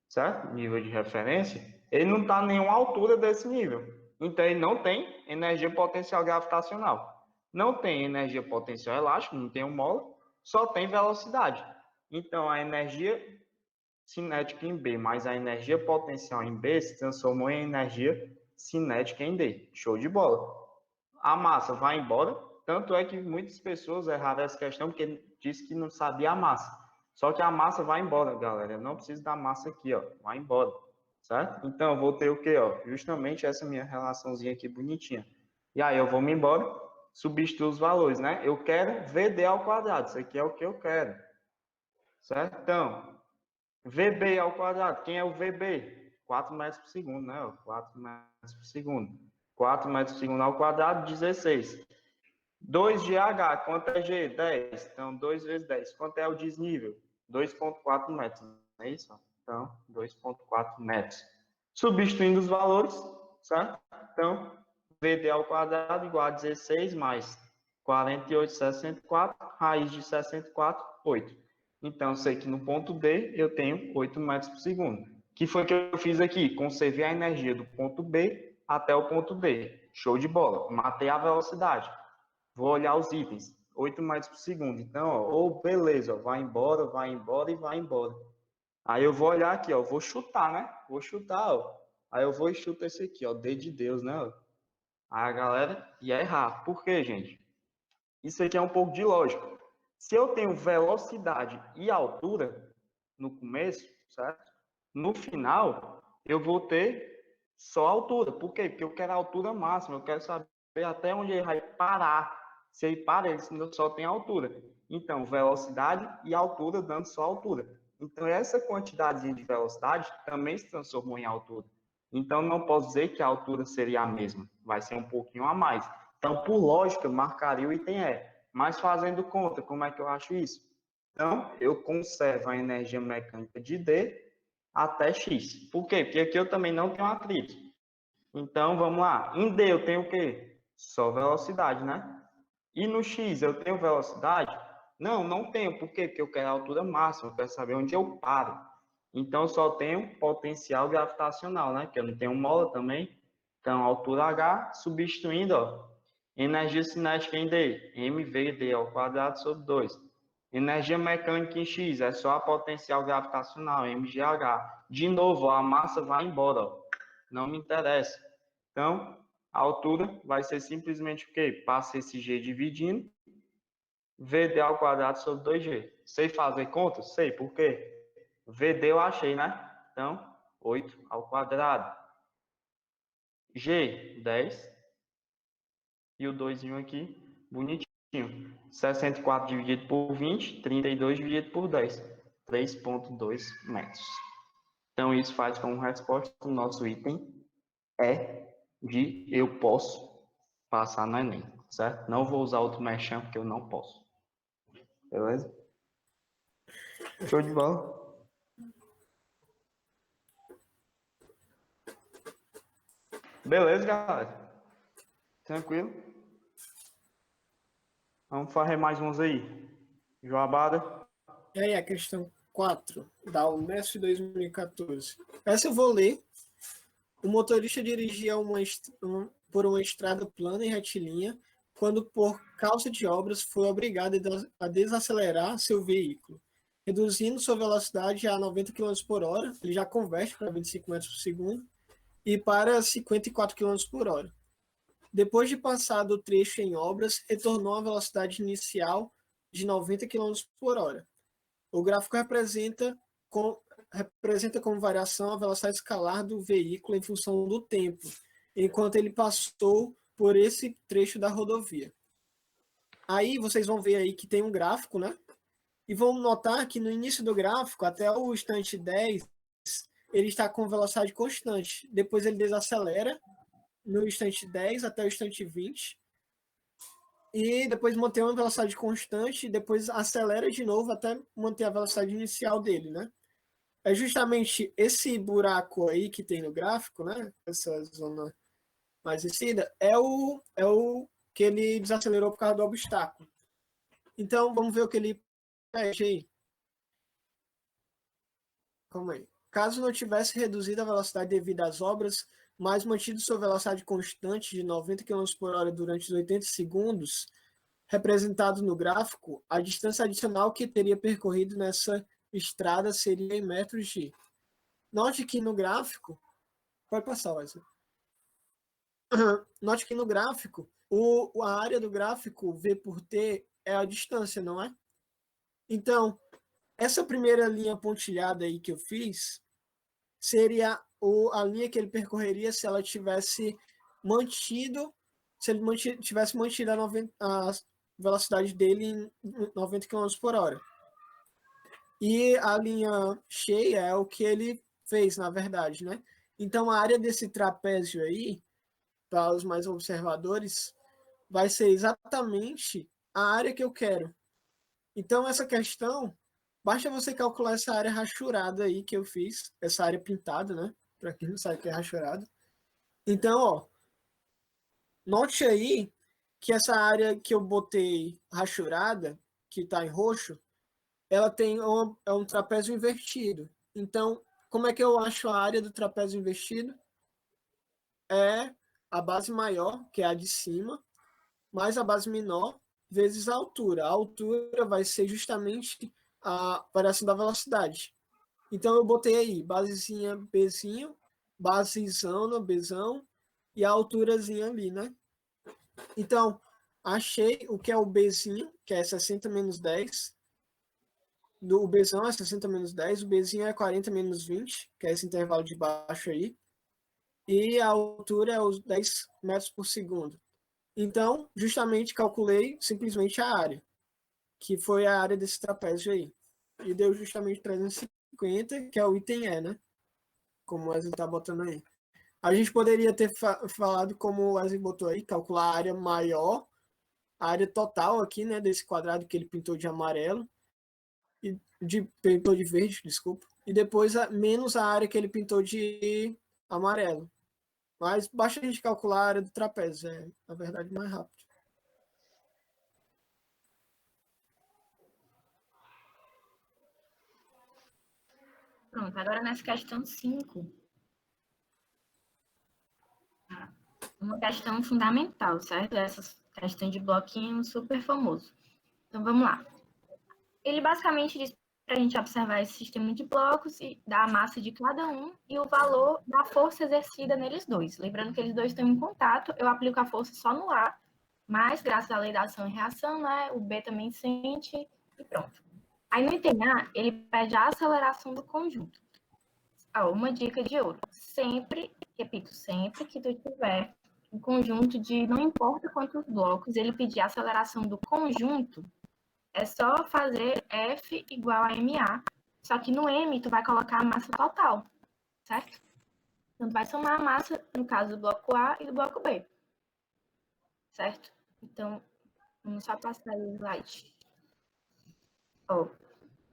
B: certo? Nível de referência, ele não está nenhuma altura desse nível. Então, ele não tem energia potencial gravitacional. Não tem energia potencial elástica, não tem um mola, só tem velocidade. Então, a energia cinética em B mais a energia potencial em B se transformou em energia cinética em D. Show de bola. A massa vai embora, tanto é que muitas pessoas erraram essa questão porque disse que não sabia a massa. Só que a massa vai embora, galera. Eu não preciso da massa aqui, ó. Vai embora, certo? Então, eu vou ter o quê, ó? Justamente essa minha relaçãozinha aqui bonitinha. E aí, eu vou me embora, substituo os valores, né? Eu quero VD ao quadrado. Isso aqui é o que eu quero, certo? Então, VB ao quadrado. Quem é o VB? 4 metros por segundo, né? Ó, 4 metros por segundo. 4 metros por segundo ao quadrado, 16. 2 de H, quanto é G? 10. Então, 2 vezes 10. Quanto é o desnível? 2,4 metros, não é isso? Então, 2,4 metros. Substituindo os valores, certo? Então, VD ao quadrado igual a 16 mais 48,64, raiz de 64, 8. Então, eu sei que no ponto D eu tenho 8 metros por segundo. O que foi que eu fiz aqui? Conservei a energia do ponto B até o ponto D. Show de bola. Matei a velocidade. Vou olhar os itens. 8 metros por segundo. Então, ó, beleza, ó, vai embora e vai embora. Aí eu vou olhar aqui, ó, vou chutar, né? Vou chutar, ó. Aí eu vou e chuto esse aqui, ó, D de Deus, né? Ó. Aí a galera ia errar. Por quê, gente? Isso aqui é um pouco de lógica. Se eu tenho velocidade e altura no começo, certo? No final, eu vou ter só altura. Por quê? Porque eu quero a altura máxima. Eu quero saber até onde ele vai parar. Se ele para, ele só tem altura. Então, velocidade e altura dando só altura. Então, essa quantidade de velocidade também se transformou em altura. Então, não posso dizer que a altura seria a mesma. Vai ser um pouquinho a mais. Então, por lógica, marcaria o item E. Mas fazendo conta, como é que eu acho isso? Então, eu conservo a energia mecânica de D até X. Por quê? Porque aqui eu também não tenho atrito. Então, vamos lá. Em D eu tenho o quê? Só velocidade, né? E no X eu tenho velocidade? Não, não tenho. Por quê? Porque eu quero a altura máxima, eu quero saber onde eu paro. Então, eu só tenho potencial gravitacional, né? Que eu não tenho mola também. Então, altura H, substituindo, ó, energia cinética em D, mvd ao quadrado sobre 2. Energia mecânica em X, é só a potencial gravitacional, mgh. De novo, a massa vai embora, ó. Não me interessa. Então, a altura vai ser simplesmente o quê? Passa esse G dividindo, VD ao quadrado sobre 2G. Sei fazer conta? Sei. Por quê? VD eu achei, né? Então, 8 ao quadrado. G, 10. E o 2 aqui, bonitinho. 64 dividido por 20, 32 dividido por 10. 3,2 metros. Então, isso faz como resposta o nosso item é de eu posso passar no Enem, certo? Não vou usar outro merchan porque eu não posso. Beleza? Show de bola. Beleza, galera? Tranquilo? Vamos fazer mais uns aí. Joabada.
C: E aí, a questão 4 da Unesp 2014. Essa eu vou ler. O motorista dirigia por uma estrada plana e retilínea quando, por causa de obras, foi obrigado a desacelerar seu veículo, reduzindo sua velocidade a 90 km por hora, ele já converte para 25 metros por segundo, e para 54 km por hora. Depois de passar do trecho em obras, retornou à velocidade inicial de 90 km por hora. O gráfico representa como variação a velocidade escalar do veículo em função do tempo, enquanto ele passou por esse trecho da rodovia. Aí vocês vão ver aí que tem um gráfico, né? E vão notar que no início do gráfico, até o instante 10, ele está com velocidade constante. Depois ele desacelera no instante 10 até o instante 20. E depois mantém uma velocidade constante e depois acelera de novo até manter a velocidade inicial dele, né? É justamente esse buraco aí que tem no gráfico, né? Essa zona mais descida, é o que ele desacelerou por causa do obstáculo. Então, vamos ver o que ele pede aí. Calma aí. Caso não tivesse reduzido a velocidade devido às obras, mas mantido sua velocidade constante de 90 km por hora durante os 80 segundos, representado no gráfico, a distância adicional que teria percorrido nessa estrada seria em metros de. Note que no gráfico. Pode passar, Wesley. Note que no gráfico, a área do gráfico V por T é a distância, não é? Então, essa primeira linha pontilhada aí que eu fiz seria a linha que ele percorreria se ela tivesse mantido, se ele tivesse mantido a velocidade dele em 90 km por hora. E a linha cheia é o que ele fez, na verdade, né? Então, a área desse trapézio aí, para os mais observadores, vai ser exatamente a área que eu quero. Então, essa questão, basta você calcular essa área rachurada aí que eu fiz, essa área pintada, né? Para quem não sabe o que é rachurada. Então, ó, note aí que essa área que eu botei rachurada, que está em roxo, ela tem um trapézio invertido. Então, como é que eu acho a área do trapézio invertido? É a base maior, que é a de cima, mais a base menor, vezes a altura. A altura vai ser justamente a variação da velocidade. Então, eu botei aí basezinha Bzinho, basezona Bzão, e a alturazinha ali, né? Então, achei o que é o Bzinho, que é 60 menos 10. O Bzão é 60 menos 10, o Bzinho é 40 menos 20, que é esse intervalo de baixo aí. E a altura é os 10 metros por segundo. Então, justamente calculei simplesmente a área, que foi a área desse trapézio aí. E deu justamente 350, que é o item E, né? Como o Wesley está botando aí. A gente poderia ter falado, como o Wesley botou aí, calcular a área maior, a área total aqui, né, desse quadrado que ele pintou de amarelo, e pintou de verde, desculpa, e depois menos a área que ele pintou de amarelo. Mas basta a gente calcular a área do trapézio, é, na verdade, mais rápido.
A: Pronto, agora nessa questão 5. Uma questão fundamental, certo? Essa questão de bloquinho super famoso. Então, vamos lá. Ele basicamente diz para a gente observar esse sistema de blocos e da massa de cada um e o valor da força exercida neles dois. Lembrando que eles dois estão em contato, eu aplico a força só no A, mas graças à lei da ação e reação, né, o B também sente e pronto. Aí no item A, ele pede a aceleração do conjunto. Uma dica de ouro. Sempre, repito, sempre que tu tiver um conjunto de não importa quantos blocos, ele pedir a aceleração do conjunto, é só fazer F igual a MA, só que no M tu vai colocar a massa total, certo? Então tu vai somar a massa, no caso do bloco A e do bloco B, certo? Então, vamos só passar o slide. Ó,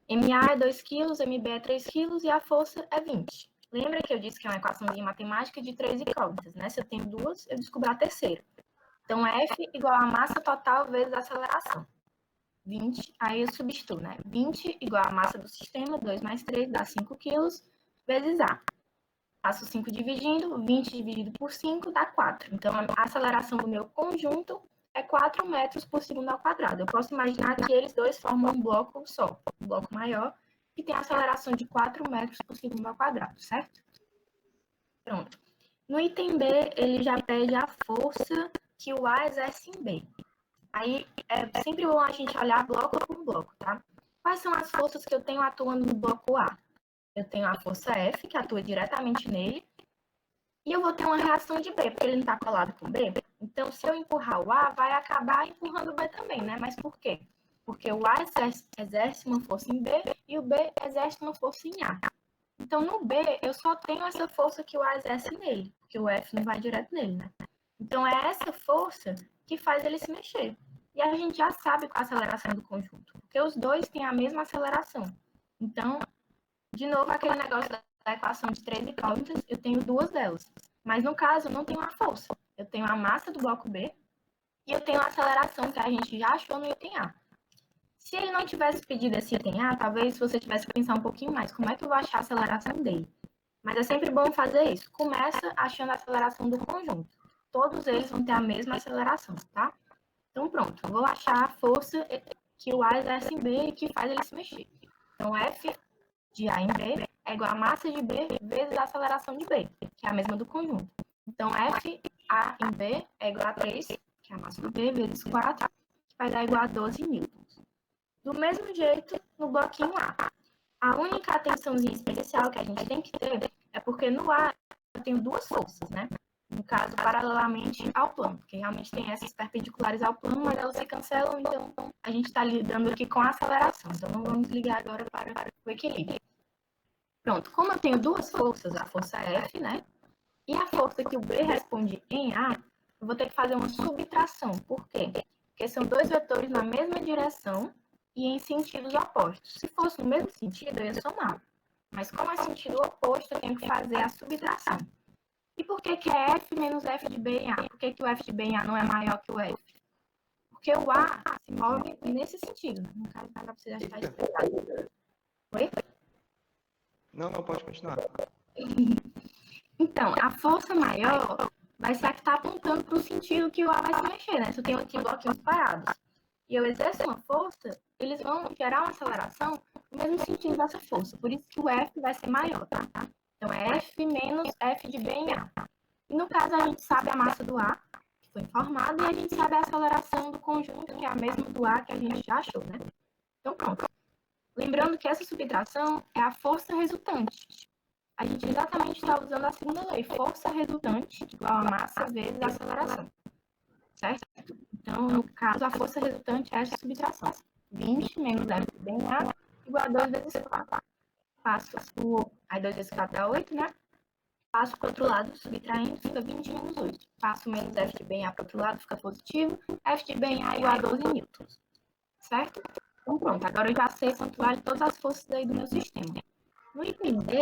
A: MA é 2 kg, MB é 3 kg e a força é 20. Lembra que eu disse que é uma equaçãozinha matemática de 3 incógnitas, né? Se eu tenho duas, eu descubro a terceira. Então, F igual a massa total vezes a aceleração. 20, aí eu substituo, né? 20 igual a massa do sistema, 2 mais 3 dá 5 quilos, vezes A. Faço 5 dividindo, 20 dividido por 5 dá 4. Então, a aceleração do meu conjunto é 4 metros por segundo ao quadrado. Eu posso imaginar que eles dois formam um bloco só, um bloco maior, que tem aceleração de 4 metros por segundo ao quadrado, certo? Pronto. No item B, ele já pede a força que o A exerce em B. Aí é sempre bom a gente olhar bloco por bloco, tá? Quais são as forças que eu tenho atuando no bloco A? Eu tenho a força F, que atua diretamente nele, e eu vou ter uma reação de B, porque ele não está colado com B. Então, se eu empurrar o A, vai acabar empurrando o B também, né? Mas por quê? Porque o A exerce uma força em B e o B exerce uma força em A. Então, no B, eu só tenho essa força que o A exerce nele, porque o F não vai direto nele, né? Então, é essa força que faz ele se mexer. E a gente já sabe qual a aceleração do conjunto, porque os dois têm a mesma aceleração. Então, de novo, aquele negócio da equação de 3 incógnitas, eu tenho duas delas. Mas no caso, eu não tenho a força. Eu tenho a massa do bloco B e eu tenho a aceleração que a gente já achou no item A. Se ele não tivesse pedido esse item A, talvez você tivesse que pensar um pouquinho mais, como é que eu vou achar a aceleração dele? Mas é sempre bom fazer isso. Começa achando a aceleração do conjunto. Todos eles vão ter a mesma aceleração, tá? Então, pronto. Eu vou achar a força que o A exerce em B e que faz ele se mexer. Então, F de A em B é igual a massa de B vezes a aceleração de B, que é a mesma do conjunto. Então, F A em B é igual a 3, que é a massa do B, vezes 4, que vai dar igual a 12 newtons. Do mesmo jeito, no bloquinho A. A única atençãozinha especial que a gente tem que ter é porque no A eu tenho duas forças, né? No caso, paralelamente ao plano, porque realmente tem essas perpendiculares ao plano, mas elas se cancelam, então a gente está lidando aqui com a aceleração. Então, não vamos ligar agora para o equilíbrio. Pronto, como eu tenho duas forças, a força F, né? E a força que o B responde em A, eu vou ter que fazer uma subtração. Por quê? Porque são dois vetores na mesma direção e em sentidos opostos. Se fosse no mesmo sentido, eu ia somar. Mas como é sentido oposto, eu tenho que fazer a subtração. E por que é F menos F de B em A? Por que o F de B em A não é maior que o F? Porque o A se move nesse sentido. No caso, para você já estar explicado. Oi?
B: Não, pode continuar.
A: Então, a força maior vai ser a que está apontando para o sentido que o A vai se mexer, né? Se eu tenho aqui bloquinhos parados e eu exerço uma força, eles vão gerar uma aceleração no mesmo sentido dessa força. Por isso que o F vai ser maior, tá? Então, é F menos F de B em A. E no caso, a gente sabe a massa do A, que foi informada, e a gente sabe a aceleração do conjunto, que é a mesma do A que a gente já achou, né? Então, pronto. Lembrando que essa subtração é a força resultante. A gente exatamente está usando a segunda lei, força resultante igual a massa vezes a aceleração, certo? Então, no caso, a força resultante é essa subtração. 20 menos F de B em A igual a 2 vezes 4. Passo aí 2 vezes 4 dá 8, né? Passo para o outro lado, subtraindo, fica 20 menos 8. Passo menos F de B em A para o outro lado, fica positivo. F de B em A igual a 12 newtons, certo? Então, pronto. Agora eu já sei quanto vale todas as forças aí do meu sistema. No item D,